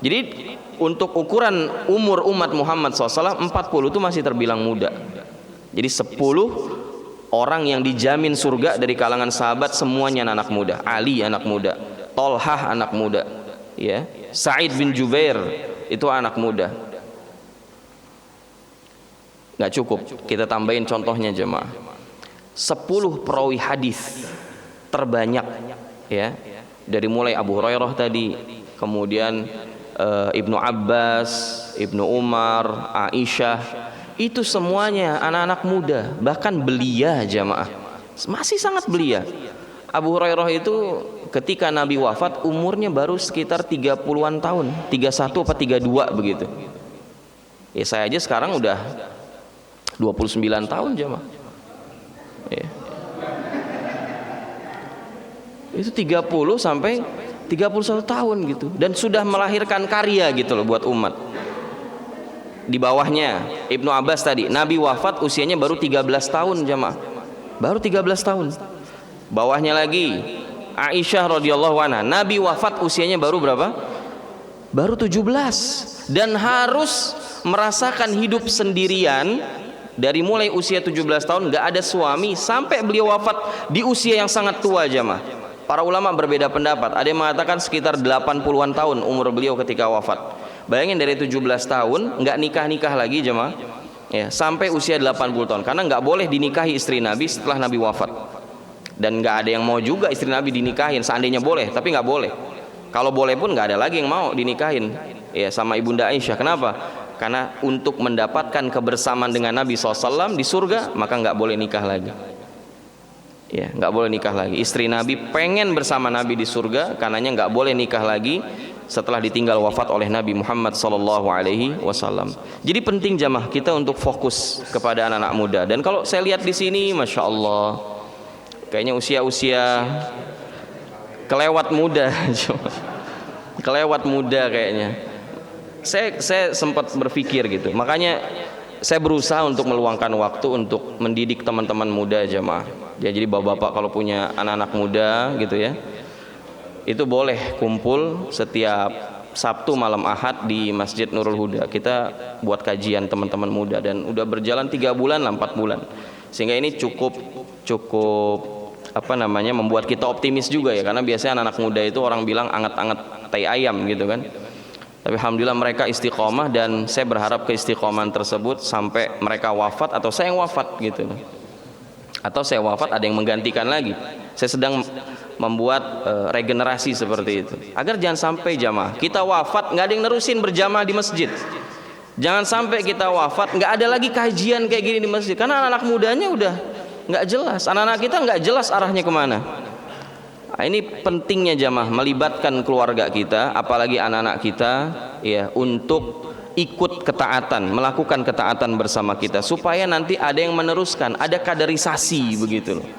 Jadi untuk ukuran umur umat Muhammad SAW 40 itu masih terbilang muda. Jadi 10 orang yang dijamin surga dari kalangan sahabat semuanya anak muda. Ali anak muda, Tolhah anak muda, ya, Sa'id bin Jubair itu anak muda. Nggak cukup, kita tambahin contohnya jemaah. 10 perawi hadis terbanyak, ya, dari mulai Abu Hurairah tadi, kemudian Ibnu Abbas, Ibnu Umar, Aisyah, itu semuanya anak-anak muda, bahkan belia jamaah, masih sangat belia. Abu Hurairah itu ketika Nabi wafat umurnya baru sekitar 30-an tahun, 31 apa 32 begitu. Ya saya aja sekarang udah 29 tahun jemaah. Ya. Itu 30 sampai 31 tahun gitu, dan sudah melahirkan karya gitu loh buat umat. Di bawahnya Ibnu Abbas tadi, Nabi wafat usianya baru 13 tahun jemaah. Baru 13 tahun. Bawahnya lagi Aisyah radhiyallahu anha, Nabi wafat usianya baru berapa? Baru 17, dan harus merasakan hidup sendirian dari mulai usia 17 tahun, nggak ada suami sampai beliau wafat di usia yang sangat tua jemaah. Para ulama berbeda pendapat, ada yang mengatakan sekitar 80-an tahun umur beliau ketika wafat. Bayangin dari 17 tahun nggak nikah lagi jemaah, ya, sampai usia 80 tahun, karena nggak boleh dinikahi istri Nabi setelah Nabi wafat. Dan nggak ada yang mau juga istri Nabi dinikahin, seandainya boleh, tapi nggak boleh. Kalau boleh pun nggak ada lagi yang mau dinikahin, ya, sama ibunda Aisyah. Kenapa? Karena untuk mendapatkan kebersamaan dengan Nabi SAW di surga, maka nggak boleh nikah lagi. Ya, nggak boleh nikah lagi. Istri Nabi pengen bersama Nabi di surga, karenanya nggak boleh nikah lagi setelah ditinggal wafat oleh Nabi Muhammad SAW. Jadi penting jamaah kita untuk fokus kepada anak-anak muda. Dan kalau saya lihat di sini, masya Allah, kayaknya usia-usia kelewat muda, kelewat muda kayaknya. Saya sempat berpikir gitu. Makanya saya berusaha untuk meluangkan waktu untuk mendidik teman-teman muda jamaah. Ya, jadi bapak-bapak kalau punya anak-anak muda gitu ya, itu boleh kumpul setiap Sabtu malam Ahad di Masjid Nurul Huda. Kita buat kajian teman-teman muda, dan udah berjalan 3 bulan, 4 bulan. Sehingga ini cukup membuat kita optimis juga ya, karena biasanya anak-anak muda itu orang bilang anget-anget tai ayam gitu kan. Tapi alhamdulillah mereka istiqomah, dan saya berharap keistiqomahan tersebut sampai mereka wafat atau saya yang wafat gitu. Atau saya wafat ada yang menggantikan lagi. Saya sedang membuat regenerasi seperti itu, agar jangan sampai jamaah kita wafat nggak ada yang nerusin berjamaah di masjid. Jangan sampai kita wafat nggak ada lagi kajian kayak gini di masjid, karena anak-anak mudanya udah nggak jelas, anak-anak kita nggak jelas arahnya kemana. Nah, ini pentingnya jamaah melibatkan keluarga kita, apalagi anak-anak kita, ya, untuk ikut ketaatan, melakukan ketaatan bersama kita, supaya nanti ada yang meneruskan, ada kaderisasi begitu loh.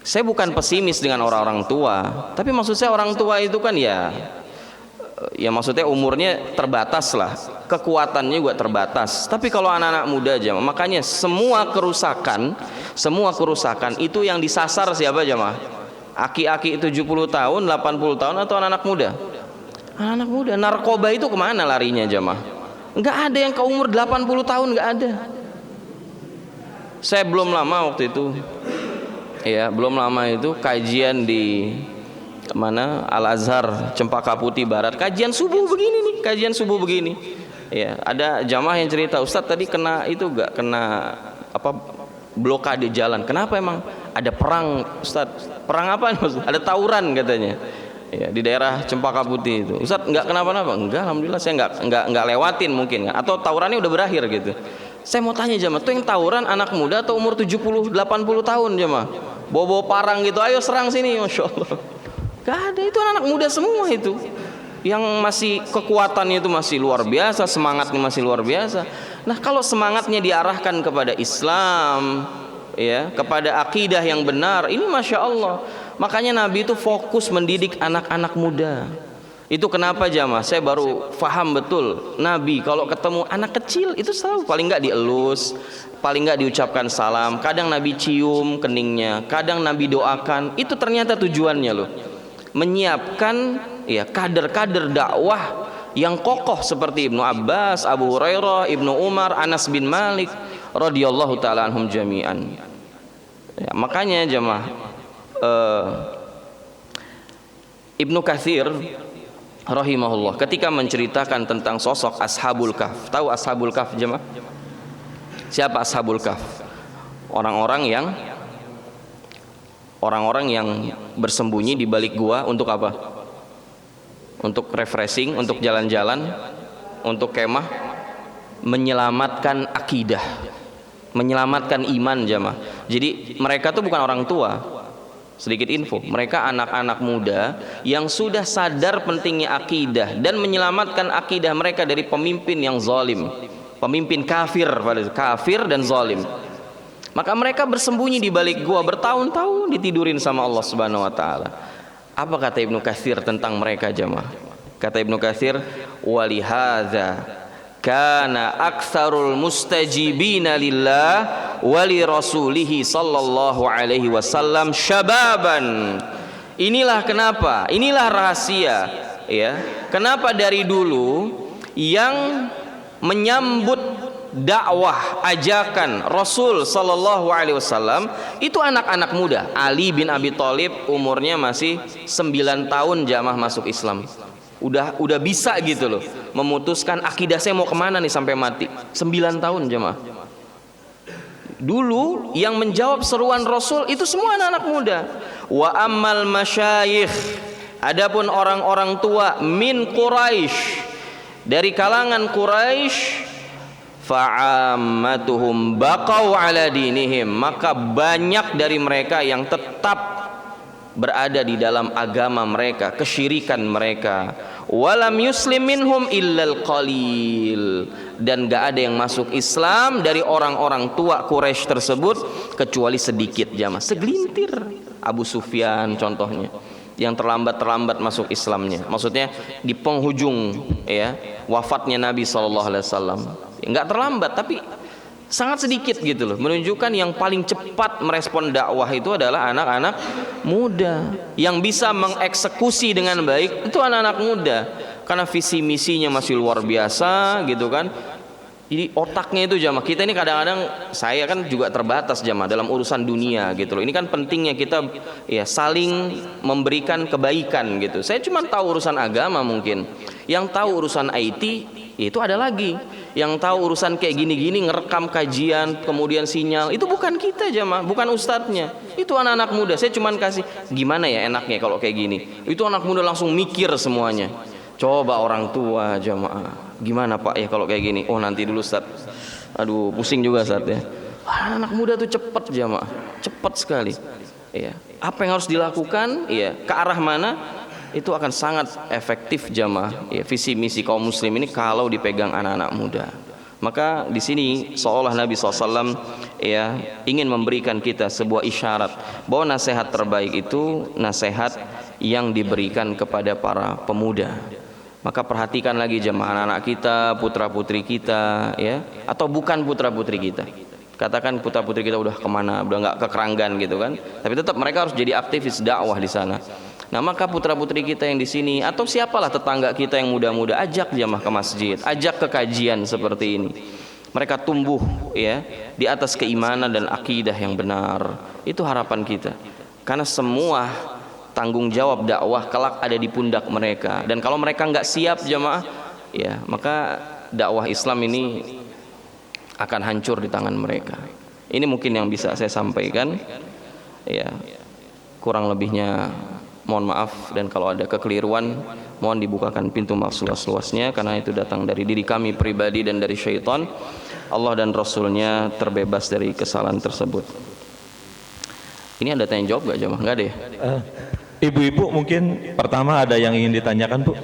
Saya bukan pesimis dengan orang-orang tua, tapi maksud saya orang tua itu kan ya maksudnya umurnya terbatas lah, kekuatannya juga terbatas. Tapi kalau anak-anak muda aja, makanya semua kerusakan itu yang disasar siapa jamaah? Aki-aki 70 tahun, 80 tahun atau anak-anak muda? Anak-anak muda. Narkoba itu kemana larinya jamaah? Nggak ada yang ke umur 80 tahun, nggak ada. Saya belum lama waktu itu, ya, belum lama itu kajian di mana, Al Azhar Cempaka Putih Barat, kajian subuh begini. Ya, ada jamaah yang cerita, Ustadz tadi kena itu nggak kena blokade jalan. Kenapa emang? Ada perang Ustadz. Perang apa? Ada tawuran katanya. Ya, di daerah Cempaka Putih itu. Ustadz nggak kenapa-napa? Enggak, alhamdulillah saya nggak lewatin mungkin, atau tawurannya udah berakhir gitu. Saya mau tanya jamaah, tuh yang tawuran anak muda atau umur 70 80 tahun jamaah? Bawa parang gitu, ayo serang sini, masya Allah. Gak ada, itu anak muda semua itu, yang masih kekuatannya itu masih luar biasa, semangatnya masih luar biasa. Nah, kalau semangatnya diarahkan kepada Islam, ya, kepada akidah yang benar, ini masya Allah. Makanya Nabi itu fokus mendidik anak-anak muda. Itu kenapa jamaah saya baru faham betul, Nabi kalau ketemu anak kecil itu selalu paling nggak dielus, paling nggak diucapkan salam, kadang Nabi cium keningnya, kadang Nabi doakan. Itu ternyata tujuannya loh, menyiapkan, ya, kader-kader dakwah yang kokoh seperti Ibnu Abbas, Abu Hurairah, Ibnu Umar, Anas bin Malik radhiyallahu taala anhum jami'an. Ya, makanya jemaah, Ibnu Katsir rahimahullah ketika menceritakan tentang sosok Ashabul Kahf, tahu Ashabul Kahf jemaah? Siapa Ashabul Kahf? Orang-orang yang bersembunyi di balik gua untuk apa? Untuk refreshing, untuk jalan-jalan, untuk kemah, menyelamatkan akidah, menyelamatkan iman jamaah. Jadi mereka tuh bukan orang tua, Sedikit info, mereka anak-anak muda yang sudah sadar pentingnya akidah dan menyelamatkan akidah mereka dari pemimpin yang zalim, pemimpin kafir dan zalim. Maka mereka bersembunyi di balik gua bertahun-tahun, ditidurin sama Allah Subhanahu wa taala. Apa kata Ibnu Katsir tentang mereka jemaah? Kata Ibnu Katsir, walihadza kana aktsarul mustajibina lillah wa li rasulih sallallahu alaihi wasallam syababan. Inilah kenapa, inilah rahasia ya. Kenapa dari dulu yang menyambut dakwah ajakan Rasul sallallahu alaihi wasallam itu anak-anak muda. Ali bin Abi Thalib umurnya masih 9 tahun jamaah masuk Islam. Udah bisa gitu loh memutuskan akidah saya mau kemana nih sampai mati. 9 tahun jemaah. Dulu yang menjawab seruan Rasul itu semua anak-anak muda. Wa ammal masyayikh, adapun orang-orang tua min Quraisy, dari kalangan Quraisy, fa'ammatuhum baqau ala dinihim, maka banyak dari mereka yang tetap berada di dalam agama mereka, kesyirikan mereka. Walam yuslim minhum illal qalil, dan gak ada yang masuk Islam dari orang-orang tua Quraisy tersebut kecuali sedikit jamaah, segelintir. Abu Sufyan contohnya yang terlambat masuk Islamnya, maksudnya di penghujung ya wafatnya Nabi SAW. Nggak terlambat tapi sangat sedikit gitu loh, menunjukkan yang paling cepat merespon dakwah itu adalah anak-anak muda. Yang bisa mengeksekusi dengan baik itu anak-anak muda, karena visi misinya masih luar biasa gitu kan. Jadi otaknya itu jamaah, kita ini kadang-kadang, saya kan juga terbatas jamaah dalam urusan dunia gitu loh. Ini kan pentingnya kita ya saling memberikan kebaikan gitu. Saya cuma tahu urusan agama mungkin, yang tahu urusan IT itu ada lagi, yang tahu urusan kayak gini-gini ngerekam kajian kemudian sinyal itu bukan kita jamaah, bukan ustadznya, itu anak-anak muda. Saya cuma kasih gimana ya enaknya kalau kayak gini, itu anak muda langsung mikir semuanya. Coba orang tua jamaah, gimana Pak ya kalau kayak gini? Oh nanti dulu Ustadz, aduh pusing juga Ustadz ya. Anak muda tuh cepet jamaah, cepet sekali ya. Apa yang harus dilakukan ya, ke arah mana, itu akan sangat efektif jamaah ya, visi misi kaum muslim ini kalau dipegang anak-anak muda. Maka di sini seolah Nabi SAW ya ingin memberikan kita sebuah isyarat bahwa nasihat terbaik itu nasihat yang diberikan kepada para pemuda. Maka perhatikan lagi jemaah anak-anak kita, putra-putri kita ya, atau bukan putra-putri kita. Katakan putra-putri kita udah kemana, udah nggak ke Keranggan gitu kan, tapi tetap mereka harus jadi aktivis dakwah di sana. Nah maka putra-putri kita yang di sini, atau siapalah tetangga kita yang muda-muda, ajak jemaah ke masjid, ajak ke kajian seperti ini. Mereka tumbuh ya di atas keimanan dan akidah yang benar. Itu harapan kita. Karena semua tanggung jawab dakwah kelak ada di pundak mereka, dan kalau mereka nggak siap jamaah ya maka dakwah Islam ini akan hancur di tangan mereka. Ini mungkin yang bisa saya sampaikan ya, kurang lebihnya mohon maaf, dan kalau ada kekeliruan mohon dibukakan pintu maaf seluas-luasnya, karena itu datang dari diri kami pribadi dan dari syaitan. Allah dan Rasulnya terbebas dari kesalahan tersebut. Ini ada tanya jawab gak jamaah? Enggak deh.
Ibu-ibu mungkin pertama ada yang ingin ditanyakan Bu?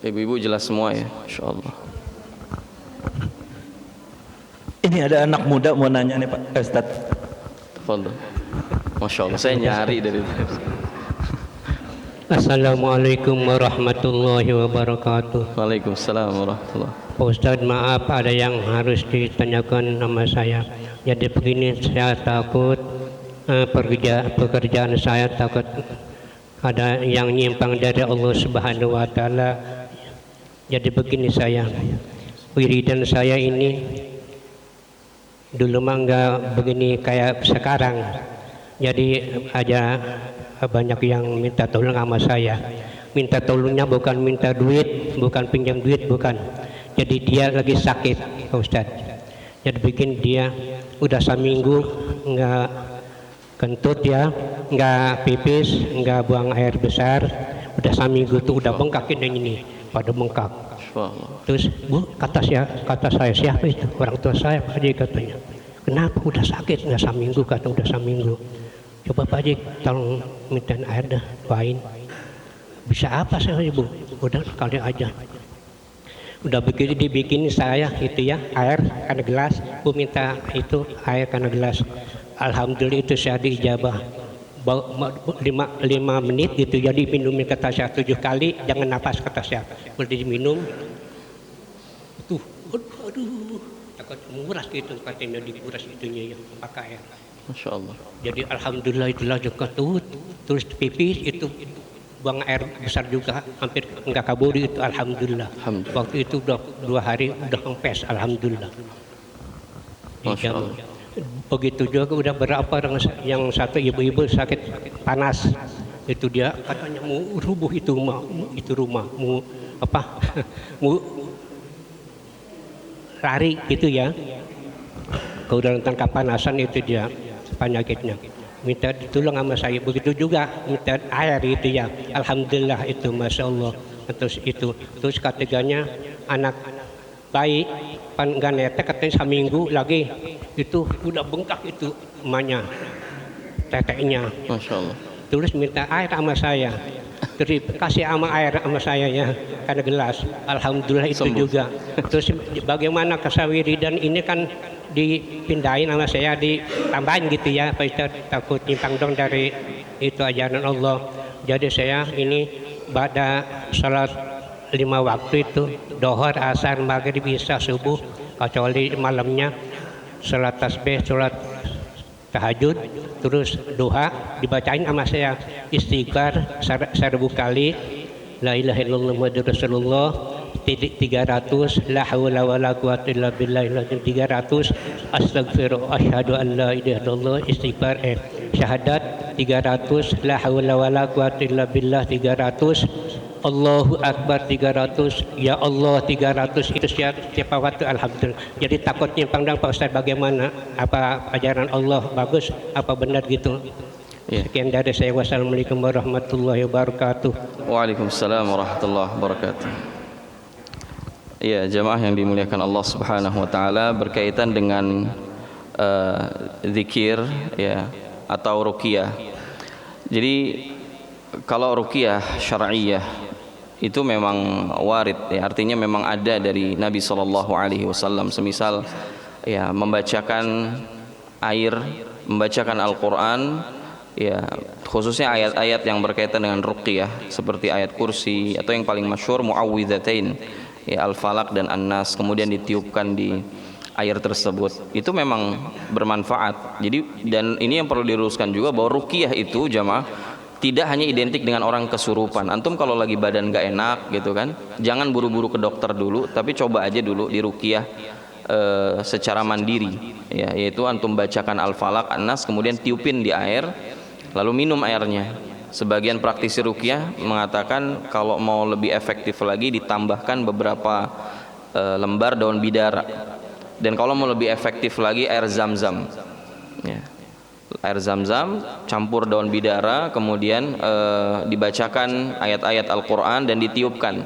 Ibu-ibu jelas semua ya, Insya Allah.
Ini ada anak muda mau nanya nih Pak Ustadz.
Tafadhol. Masya Allah, saya nyari dari
Assalamualaikum warahmatullahi wabarakatuh.
Waalaikumsalam warahmatullahi.
Pak Ustadz, maaf ada yang harus ditanyakan nama saya. Jadi begini, saya takut pekerjaan saya takut ada yang nyimpang dari Allah Subhanahu wa taala. Jadi begini, saya wiridan saya ini dulu mah enggak begini kayak sekarang. Jadi ada banyak yang minta tolong sama saya. Minta tolongnya bukan minta duit, bukan pinjam duit, bukan. Jadi dia lagi sakit Pak Ustadz. Jadi bikin dia udah seminggu nggak kentut ya, nggak pipis, nggak buang air besar, udah seminggu tuh udah bengkak ini pada bengkak. Terus Bu kata saya siapa itu, orang tua saya Pak Haji katanya. Kenapa? Udah sakit, udah seminggu, kata udah seminggu. Coba Pak Haji tolong minta air dah, doain. Bisa apa saya Ibu? Udah sekali aja. Udah begitu dibikin saya itu ya, air karena gelas. Bu minta itu air karena gelas. Alhamdulillah itu saya diijabah. 5 menit gitu, jadi minumin kata saya 7 kali, jangan napas kata saya. Boleh diminum. Tuh, aduh, takut menguras gitu, katanya dikuras itunya ya, pakai air.
Masya Allah.
Jadi alhamdulillah itulah juga tuh, terus pipis itu buang air besar juga, hampir enggak kabur itu alhamdulillah. Waktu itu udah 2 hari udah kempes alhamdulillah.
Masya Allah.
Begitu juga udah berapa orang, yang satu ibu-ibu sakit panas, itu dia katanya mau rubuh itu rumah, mau apa, mau lari gitu ya. Kemudian tentang kepanasan itu dia penyakitnya. Minta ditolong sama saya, begitu juga minta air itu ya. Alhamdulillah itu Masya Allah. Terus ketiganya anak bayi pan nggak netek, katanya seminggu lagi itu udah bengkak itu emaknya, teteknya.
Masya Allah.
Terus minta air sama saya, terus kasih sama air sama saya ya, karena gelas. Alhamdulillah itu
Sembuh.
juga. Terus bagaimana kesawiridan ini kan dipindahin sama saya, ditambahin gitu ya, Pak, takut nyimpang dong dari itu ajaran Allah. Jadi saya ini pada salat 5 waktu itu, dohor, asar, maghrib, isya, subuh, kecuali malamnya salat tasbih, salat tahajud, terus duha dibacain sama saya, istighfar 1000 kali, la ilaha illallah muhammadur rasulullah 300, la haula wala quwwata illa billah 300, astagfirullah asyhadu an la ilaha illallah, istighfar syahadat 300, la haula wala quwwata illa billah 300, Allahu Akbar 300, ya Allah 300, itu setiap waktu alhamdulillah. Jadi takut nyimpang dong Pak Ustaz, bagaimana? Apa ajaran Allah bagus? Apa benar gitu?
Ya.
Sekian dari saya, wassalamualaikum warahmatullahi wabarakatuh.
Waalaikumsalam warahmatullahi wabarakatuh. Ya, jamaah yang dimuliakan Allah Subhanahu wa taala, berkaitan dengan zikir ya atau ruqyah. Jadi kalau ruqyah syar'iyyah itu memang warid ya, artinya memang ada dari Nabi sallallahu alaihi wasallam, semisal ya membacakan air, membacakan Al-Qur'an ya, khususnya ayat-ayat yang berkaitan dengan ruqyah seperti ayat kursi atau yang paling masyhur muawwidzatain ya, Al-Falaq dan An-Nas, kemudian ditiupkan di air tersebut, itu memang bermanfaat. Jadi, dan ini yang perlu diluruskan juga bahwa ruqyah itu jamaah tidak hanya identik dengan orang kesurupan. Antum kalau lagi badan gak enak gitu kan, jangan buru-buru ke dokter dulu, tapi coba aja dulu di ruqyah secara mandiri ya, yaitu antum bacakan Al-Falaq, An-Nas, kemudian tiupin di air, lalu minum airnya. Sebagian praktisi ruqyah mengatakan kalau mau lebih efektif lagi ditambahkan beberapa lembar daun bidara, dan kalau mau lebih efektif lagi air zam-zam ya. Air zam-zam campur daun bidara, kemudian dibacakan ayat-ayat Al-Quran dan ditiupkan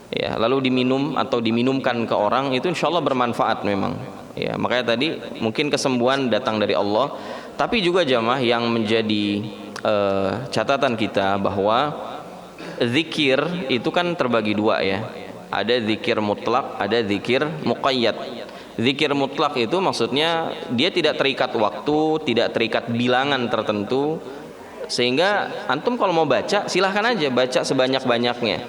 ya, lalu diminum atau diminumkan ke orang, itu insya Allah bermanfaat memang ya. Makanya tadi mungkin kesembuhan datang dari Allah, tapi juga jamaah yang menjadi catatan kita bahwa zikir itu kan terbagi dua ya, ada zikir mutlak, ada zikir muqayyad. Zikir mutlak itu maksudnya dia tidak terikat waktu, tidak terikat bilangan tertentu, sehingga antum kalau mau baca silahkan aja baca sebanyak-banyaknya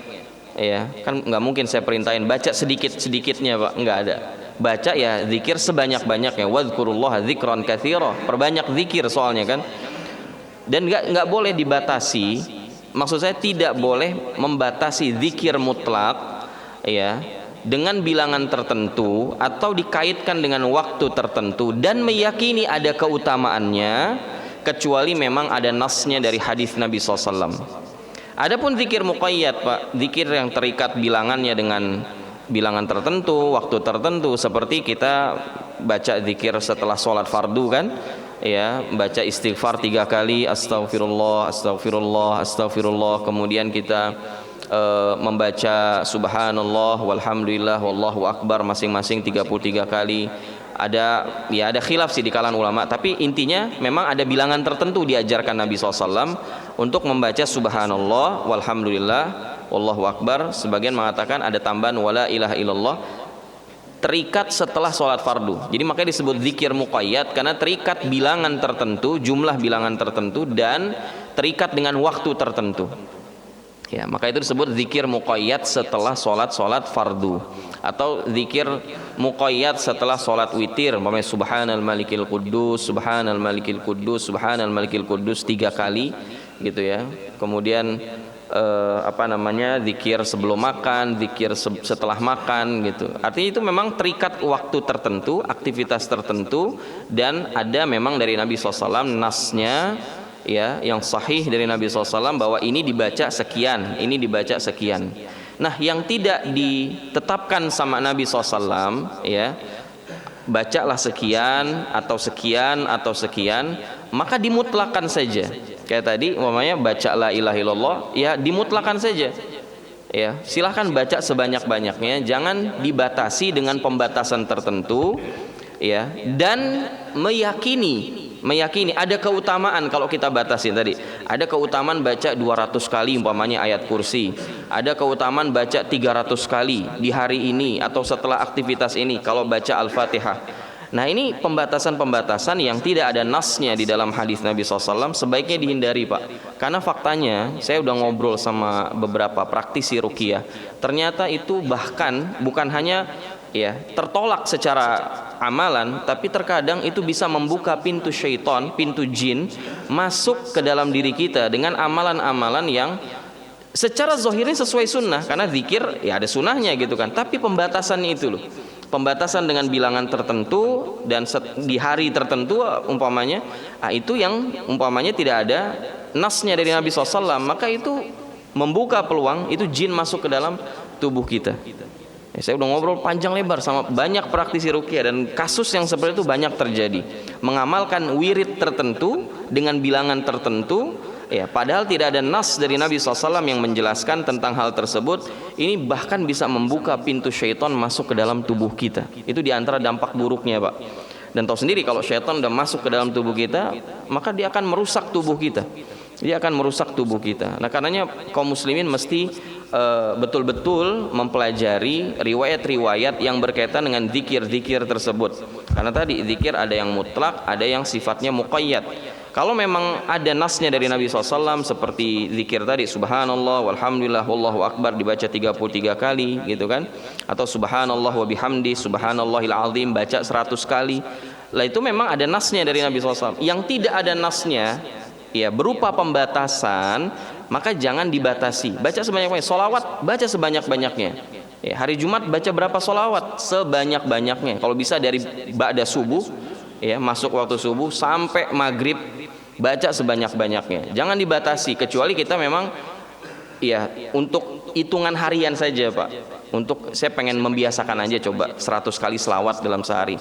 ya, kan nggak mungkin saya perintahin baca sedikit-sedikitnya Pak, nggak ada. Baca ya zikir sebanyak-banyaknya, wadhkurullaha dzikran katsira, perbanyak zikir soalnya kan. Dan nggak boleh dibatasi, maksud saya tidak boleh membatasi zikir mutlak ya dengan bilangan tertentu atau dikaitkan dengan waktu tertentu dan meyakini ada keutamaannya, kecuali memang ada nasnya dari hadis Nabi SAW. Adapun zikir muqayyad Pak, zikir yang terikat bilangannya dengan bilangan tertentu, waktu tertentu, seperti kita baca zikir setelah sholat fardu kan ya, baca istighfar 3 kali, astagfirullah, astagfirullah, astagfirullah, kemudian kita membaca subhanallah walhamdulillah wallahu akbar masing-masing 33 kali, ada khilaf sih di kalangan ulama, tapi intinya memang ada bilangan tertentu diajarkan Nabi SAW untuk membaca subhanallah walhamdulillah wallahu akbar. Sebagian mengatakan ada tambahan wala ilaha illallah, terikat setelah sholat fardu. Jadi makanya disebut zikir muqayyad karena terikat bilangan tertentu, jumlah bilangan tertentu, dan terikat dengan waktu tertentu. Ya, maka itu disebut zikir muqayyad setelah sholat fardu, atau zikir muqayyad setelah sholat witir, umpamanya subhanal malikil quddus, subhanal malikil quddus, subhanal malikil quddus 3 kali gitu ya. Kemudian zikir sebelum makan, zikir setelah makan gitu. Artinya itu memang terikat waktu tertentu, aktivitas tertentu, dan ada memang dari Nabi SAW nasnya ya, yang sahih dari Nabi SAW bahwa ini dibaca sekian, ini dibaca sekian. Nah, yang tidak ditetapkan sama Nabi SAW ya, bacalah sekian atau sekian atau sekian, maka dimutlakan saja. Kayak tadi umpamanya baca la ilaha illallah, ya dimutlakan saja. Ya, silahkan baca sebanyak-banyaknya, jangan dibatasi dengan pembatasan tertentu ya, dan meyakini ada keutamaan kalau kita batasi tadi. Ada keutamaan baca 200 kali umpamanya ayat kursi. Ada keutamaan baca 300 kali di hari ini atau setelah aktivitas ini kalau baca Al-Fatihah. Nah, ini pembatasan-pembatasan yang tidak ada nasnya di dalam hadis Nabi SAW sebaiknya dihindari, Pak. Karena faktanya saya udah ngobrol sama beberapa praktisi ruqyah. Ternyata itu bahkan bukan hanya ya tertolak secara amalan, tapi terkadang itu bisa membuka pintu syaitan, pintu jin masuk ke dalam diri kita dengan amalan-amalan yang secara zahirnya sesuai sunnah, karena zikir ya ada sunnahnya gitu kan, tapi pembatasannya itu loh, pembatasan dengan bilangan tertentu dan di hari tertentu umpamanya, itu yang umpamanya tidak ada nasnya dari Nabi SAW, maka itu membuka peluang itu jin masuk ke dalam tubuh kita. Ya, saya udah ngobrol panjang lebar sama banyak praktisi ruqyah dan kasus yang seperti itu banyak terjadi, mengamalkan wirid tertentu dengan bilangan tertentu ya, padahal tidak ada nas dari Nabi SAW yang menjelaskan tentang hal tersebut. Ini bahkan bisa membuka pintu syaitan masuk ke dalam tubuh kita. Itu diantara dampak buruknya, Pak. Dan tahu sendiri kalau syaitan udah masuk ke dalam tubuh kita, maka dia akan merusak tubuh kita. Dia akan merusak tubuh kita. Nah, karenanya kaum muslimin mesti betul-betul mempelajari riwayat-riwayat yang berkaitan dengan zikir-zikir tersebut. Karena tadi zikir ada yang mutlak, ada yang sifatnya muqayyad. Kalau memang ada nasnya dari Nabi SAW seperti zikir tadi subhanallah walhamdulillah wallahu akbar dibaca 33 kali gitu kan, atau subhanallah wa bihamdi subhanallahil azim baca 100 kali, lah itu memang ada nasnya dari Nabi SAW. Yang tidak ada nasnya ya berupa pembatasan, maka jangan dibatasi. Baca sebanyak-banyaknya. Sholawat baca sebanyak-banyaknya ya, hari Jumat baca berapa sholawat? Sebanyak-banyaknya. Kalau bisa dari ba'da subuh ya, masuk waktu subuh sampai maghrib baca sebanyak-banyaknya. Jangan dibatasi, kecuali kita memang ya untuk hitungan harian saja, Pak. Untuk saya pengen membiasakan aja, coba 100 kali selawat dalam sehari,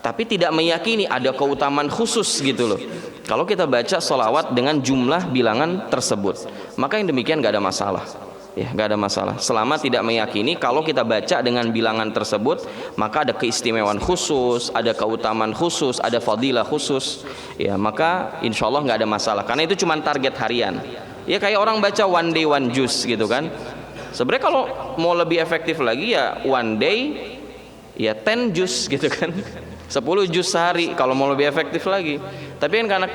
tapi tidak meyakini ada keutamaan khusus gitu loh. Kalau kita baca sholawat dengan jumlah bilangan tersebut, maka yang demikian gak ada masalah ya, gak ada masalah. Selama tidak meyakini kalau kita baca dengan bilangan tersebut maka ada keistimewaan khusus, ada keutamaan khusus, ada fadilah khusus ya, maka insya Allah gak ada masalah. Karena itu cuma target harian ya, kayak orang baca one day one juice gitu kan. Sebenarnya kalau mau lebih efektif lagi ya one day ya 10 juz gitu kan, 10 juz sehari kalau mau lebih efektif lagi. Tapi kan karena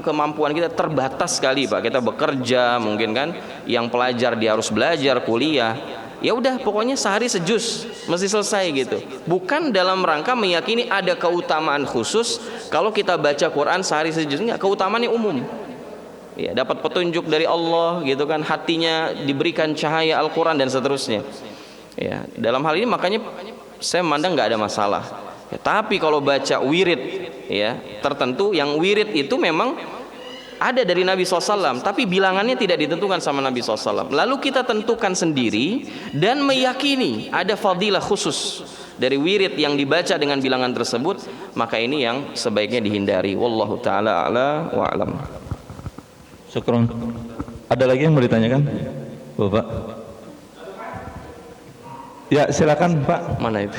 kemampuan kita terbatas sekali, Pak. Kita bekerja mungkin kan, yang pelajar dia harus belajar kuliah, ya udah pokoknya sehari sejuz mesti selesai gitu. Bukan dalam rangka meyakini ada keutamaan khusus kalau kita baca Quran sehari sejuz, enggak, keutamaannya umum ya, dapat petunjuk dari Allah gitu kan, hatinya diberikan cahaya Al-Quran dan seterusnya ya. Dalam hal ini makanya saya memandang nggak ada masalah ya. Tapi kalau baca wirid ya tertentu, yang wirid itu memang ada dari Nabi SAW, tapi bilangannya tidak ditentukan sama Nabi SAW, lalu kita tentukan sendiri dan meyakini ada fadilah khusus dari wirid yang dibaca dengan bilangan tersebut, maka ini yang sebaiknya dihindari. Wallahu ta'ala a'la wa a'lam.
Syukron. Ada lagi yang mau ditanyakan, Bapak? Ya silakan, Pak.
Mana itu?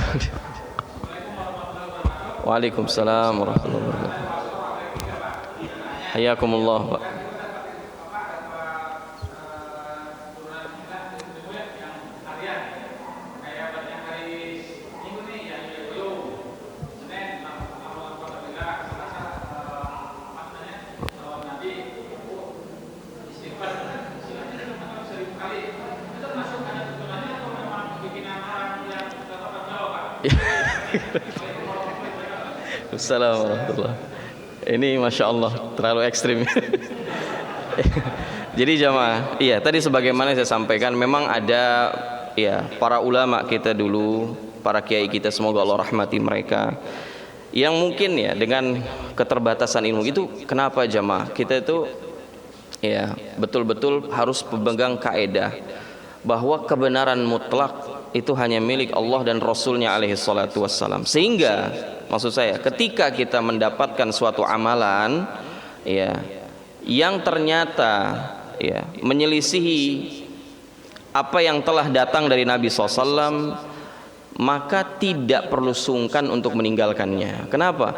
Waalaikumsalam warahmatullahi wabarakatuh. Hayakumullah, Pak. Assalamualaikum warahmatullahi. Ini masya Allah terlalu ekstrim. Jadi jamaah, iya tadi sebagaimana saya sampaikan, memang ada ya para ulama kita dulu, para kiai kita, semoga Allah rahmati mereka, yang mungkin ya dengan keterbatasan ilmu itu, kenapa jamaah kita itu ya betul-betul harus pemegang kaidah bahwa kebenaran mutlak itu hanya milik Allah dan Rasulnya alaihi salatu wassalam. Sehingga maksud saya, ketika kita mendapatkan suatu amalan ya yang ternyata ya menyelisihi apa yang telah datang dari Nabi SAW, maka tidak perlu sungkan untuk meninggalkannya. Kenapa?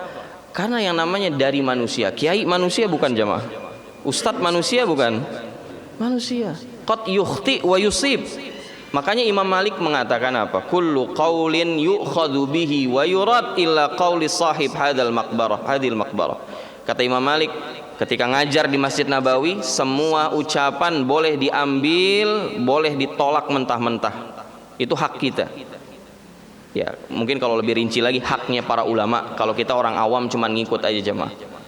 Karena yang namanya dari manusia, kiai manusia bukan jamaah, ustadz manusia bukan, manusia. Qad yukhti wa yusib. Makanya Imam Malik mengatakan apa? Kullu qaulin yu'khadhu bihi wa yurad illa qauli sahib hadil maqbarah. Kata Imam Malik ketika ngajar di Masjid Nabawi, semua ucapan boleh diambil, boleh ditolak mentah-mentah. Itu hak kita. Ya, mungkin kalau lebih rinci lagi, haknya para ulama. Kalau kita orang awam cuma ngikut aja jemaah.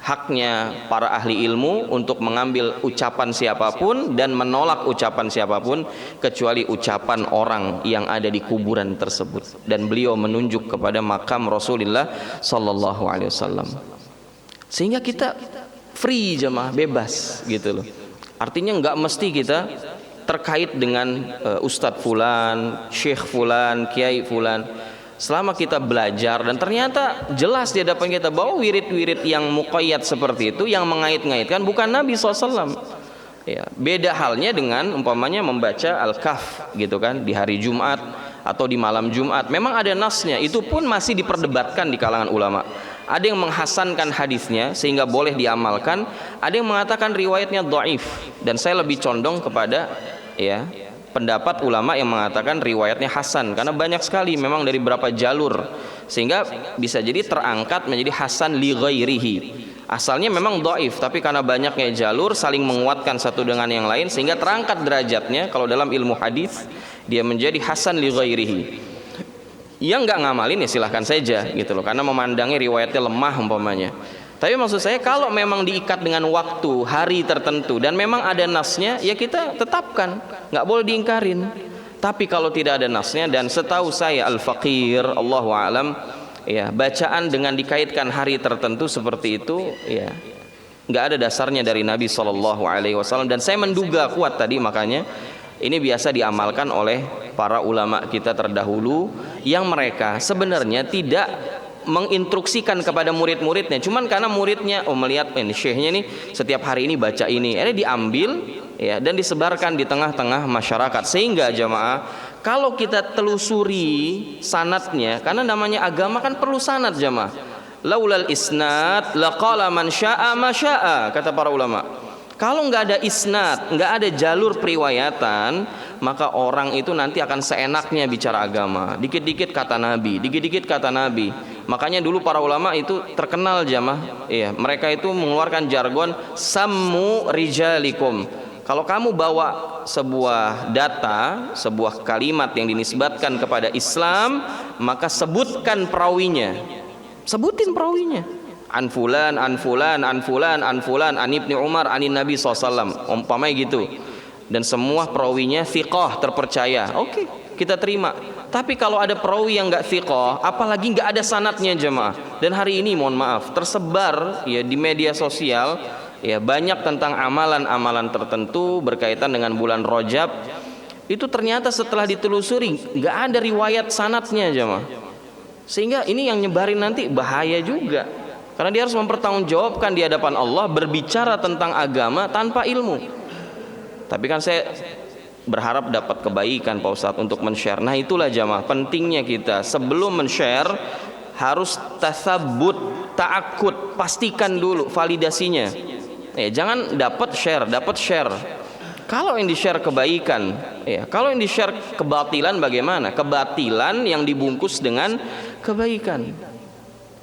Haknya para ahli ilmu untuk mengambil ucapan siapapun dan menolak ucapan siapapun, kecuali ucapan orang yang ada di kuburan tersebut. Dan beliau menunjuk kepada makam Rasulullah sallallahu alaihi wasallam. Sehingga kita free jemaah, bebas gitu loh. Artinya nggak mesti kita terkait dengan ustadz fulan, syekh fulan, kiai fulan. Selama kita belajar dan ternyata jelas di hadapan kita bahwa wirid-wirid yang muqayyad seperti itu, yang mengait-ngaitkan bukan Nabi SAW. Ya, beda halnya dengan umpamanya membaca Al-Kahf gitu kan di hari Jumat atau di malam Jumat. Memang ada nasnya, itu pun masih diperdebatkan di kalangan ulama. Ada yang menghasankan hadisnya sehingga boleh diamalkan, ada yang mengatakan riwayatnya dhaif, dan saya lebih condong kepada ya pendapat ulama yang mengatakan riwayatnya hasan, karena banyak sekali memang dari beberapa jalur, sehingga bisa jadi terangkat menjadi hasan li ghairihi. Asalnya memang dhaif, tapi karena banyaknya jalur saling menguatkan satu dengan yang lain, sehingga terangkat derajatnya. Kalau dalam ilmu hadis dia menjadi hasan li ghairihi. Yang nggak ngamalin ya silahkan saja gitu loh, karena memandangnya riwayatnya lemah umpamanya. Tapi maksud saya, kalau memang diikat dengan waktu, hari tertentu, dan memang ada nasnya, ya kita tetapkan, nggak boleh diingkarin. Tapi kalau tidak ada nasnya, dan setahu saya al-faqir, Allahu a'lam, ya bacaan dengan dikaitkan hari tertentu seperti itu, ya nggak ada dasarnya dari Nabi SAW. Dan saya menduga kuat tadi, makanya ini biasa diamalkan oleh para ulama kita terdahulu, yang mereka sebenarnya tidak menginstruksikan kepada murid-muridnya, cuman karena muridnya melihat ini syekhnya nih setiap hari ini baca ini diambil ya dan disebarkan di tengah-tengah masyarakat. Sehingga jamaah, kalau kita telusuri sanadnya, karena namanya agama kan perlu sanad jamaah, laulal isnad laqala man syaa ma syaa, kata para ulama. Kalau nggak ada isnad, nggak ada jalur periwayatan, maka orang itu nanti akan seenaknya bicara agama. Dikit-dikit kata Nabi, dikit-dikit kata Nabi. Makanya dulu para ulama itu terkenal jamaah, iya, mereka itu mengeluarkan jargon sammu rijalikum. Kalau kamu bawa sebuah data, sebuah kalimat yang dinisbatkan kepada Islam, maka sebutkan perawinya. Sebutin perawinya. An fulan, an fulan, an fulan, an fulan, an Ibnu Umar, anin Nabi SAW, umpamanya gitu. Dan semua perawinya thiqah, terpercaya. Oke, kita terima. Tapi kalau ada perawi yang nggak thiqah, apalagi nggak ada sanadnya jemaah. Dan hari ini mohon maaf, tersebar ya di media sosial ya banyak tentang amalan-amalan tertentu berkaitan dengan bulan Rajab. Itu ternyata setelah ditelusuri nggak ada riwayat sanadnya jemaah. Sehingga ini yang nyebarin nanti bahaya juga. Karena dia harus mempertanggungjawabkan di hadapan Allah berbicara tentang agama tanpa ilmu. Tapi kan saya berharap dapat kebaikan Pak Ustadz untuk men-share. Nah itulah jamaah pentingnya kita sebelum men-share harus tasabbut, ta'akud, pastikan dulu validasinya. Jangan dapat share. Kalau yang di-share kebaikan, kalau yang di-share kebatilan bagaimana? Kebatilan yang dibungkus dengan kebaikan.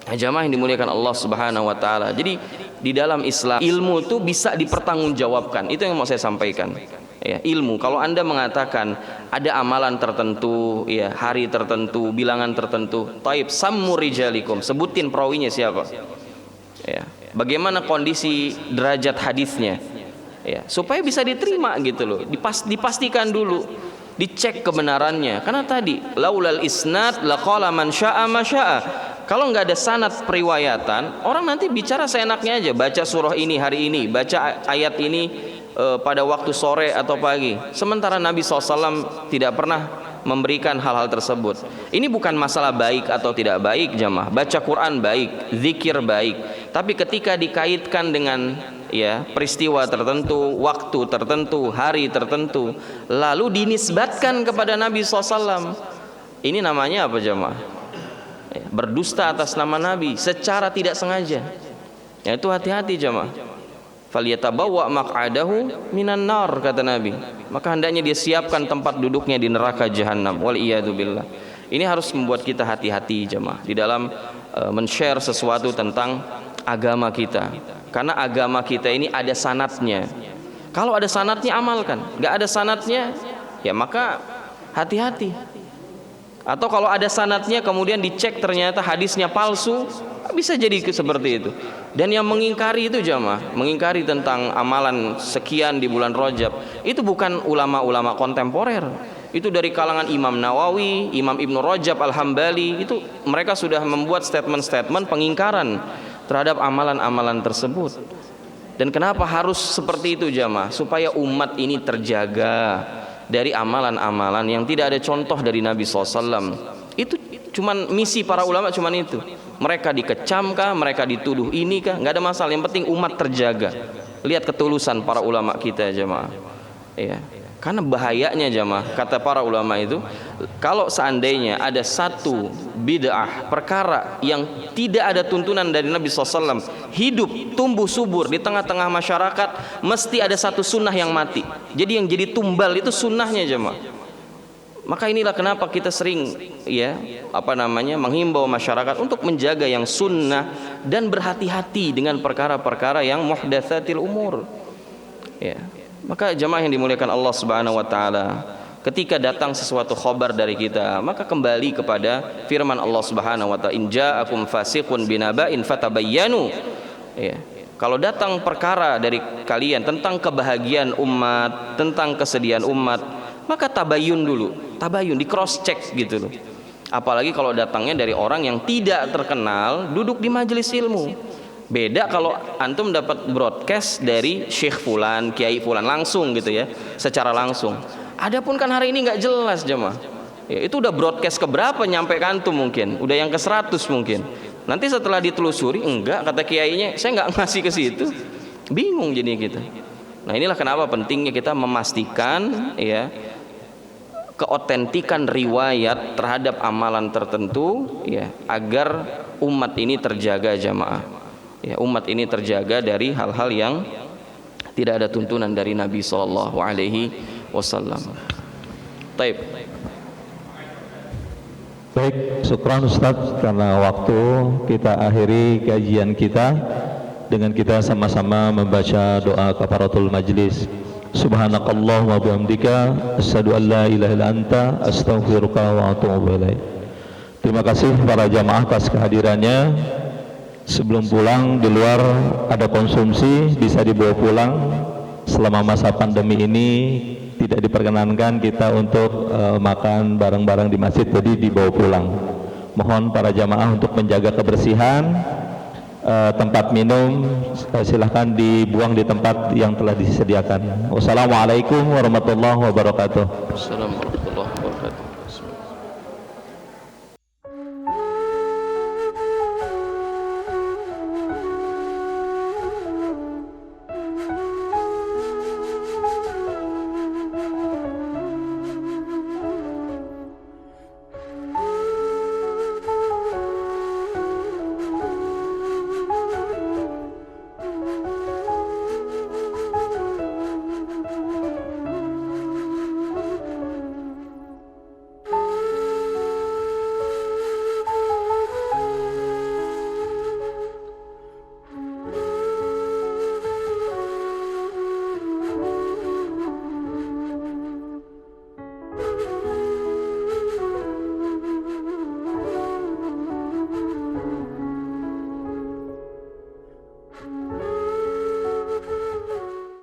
Jamaah yang dimuliakan Allah Subhanahu wa taala. Jadi di dalam Islam ilmu itu bisa dipertanggungjawabkan. Itu yang mau saya sampaikan. Ilmu, kalau Anda mengatakan ada amalan tertentu, hari tertentu, bilangan tertentu, taib sammu rijalikum, sebutin perawinya siapa, bagaimana kondisi derajat hadisnya, supaya bisa diterima gitu loh, dipastikan dulu, dicek kebenarannya. Karena tadi laulal isnad laqala man syaa ma syaa. Kalau nggak ada sanad periwayatan, orang nanti bicara seenaknya aja, baca surah ini hari ini, baca ayat ini pada waktu sore atau pagi. Sementara Nabi SAW tidak pernah memberikan hal-hal tersebut. Ini bukan masalah baik atau tidak baik jamaah. Baca Quran baik, zikir baik. Tapi ketika dikaitkan dengan peristiwa tertentu, waktu tertentu, hari tertentu, lalu dinisbatkan kepada Nabi SAW, ini namanya apa jamaah? Berdusta atas nama Nabi secara tidak sengaja. Itu hati-hati jamaah. Falyatabawwa maq'adahu minan nar, kata Nabi. Maka hendaknya dia siapkan tempat duduknya di neraka jahanam. Wal iyadu billah. Ini harus membuat kita hati-hati jemaah di dalam men-share sesuatu tentang agama kita. Karena agama kita ini ada sanadnya. Kalau ada sanadnya amalkan. Enggak ada sanadnya maka hati-hati. Atau kalau ada sanadnya kemudian dicek ternyata hadisnya palsu, bisa jadi seperti itu. Dan yang mengingkari itu jamaah, mengingkari tentang amalan sekian di bulan Rajab, itu bukan ulama-ulama kontemporer. Itu dari kalangan Imam Nawawi, Imam Ibnu Rajab Al-Hambali, itu mereka sudah membuat statement-statement pengingkaran terhadap amalan-amalan tersebut. Dan kenapa harus seperti itu jamaah? Supaya umat ini terjaga dari amalan-amalan yang tidak ada contoh dari Nabi SAW. Itu cuman misi para ulama, cuman itu. Mereka dikecam kah, mereka dituduh ini kah, nggak ada masalah. Yang penting umat terjaga. Lihat ketulusan para ulama kita jamaah. Karena bahayanya jamaah, kata para ulama itu, kalau seandainya ada satu bid'ah, perkara yang tidak ada tuntunan dari Nabi SAW, hidup, tumbuh subur di tengah-tengah masyarakat, mesti ada satu sunnah yang mati. Jadi yang jadi tumbal itu sunnahnya jamaah. Maka inilah kenapa kita sering menghimbau masyarakat untuk menjaga yang sunnah dan berhati-hati dengan perkara-perkara yang muhdatsatil umur. Maka jamaah yang dimuliakan Allah Subhanahu wa taala, ketika datang sesuatu khabar dari kita, maka kembali kepada firman Allah Subhanahu wa taala, in ja'akum fasiqun binaba'in fatabayyanu. Kalau datang perkara dari kalian tentang kebahagiaan umat, tentang kesedihan umat, maka tabayyun dulu, tabayyun, di cross check gitu loh. Apalagi kalau datangnya dari orang yang tidak terkenal, duduk di majelis ilmu. Beda kalau antum dapat broadcast dari Syekh Fulan, Kiai Fulan langsung gitu secara langsung. Adapun kan hari ini nggak jelas jemaah. Itu udah broadcast keberapa nyampe ke antum mungkin, udah yang ke-100 mungkin. Nanti setelah ditelusuri, enggak, kata kiainya, saya nggak ngasih ke situ. Bingung jadi kita. Nah inilah kenapa pentingnya kita memastikan keotentikan riwayat terhadap amalan tertentu agar umat ini terjaga jamaah. Umat ini terjaga dari hal-hal yang tidak ada tuntunan dari Nabi SAW. Taib.
Baik, syukran Ustaz, karena waktu kita akhiri kajian kita dengan kita sama-sama membaca doa kafaratul majlis. Subhanakallah wa bihamdika asyhadu an la ilaha illa anta astaghfiruka wa atubu ilaik. Terima kasih para jamaah atas kehadirannya. Sebelum pulang di luar ada konsumsi, bisa dibawa pulang. Selama masa pandemi ini tidak diperkenankan kita untuk makan bareng-bareng di masjid, jadi dibawa pulang. Mohon para jamaah untuk menjaga kebersihan. Tempat minum silahkan dibuang di tempat yang telah disediakan. Wassalamualaikum warahmatullahi wabarakatuh.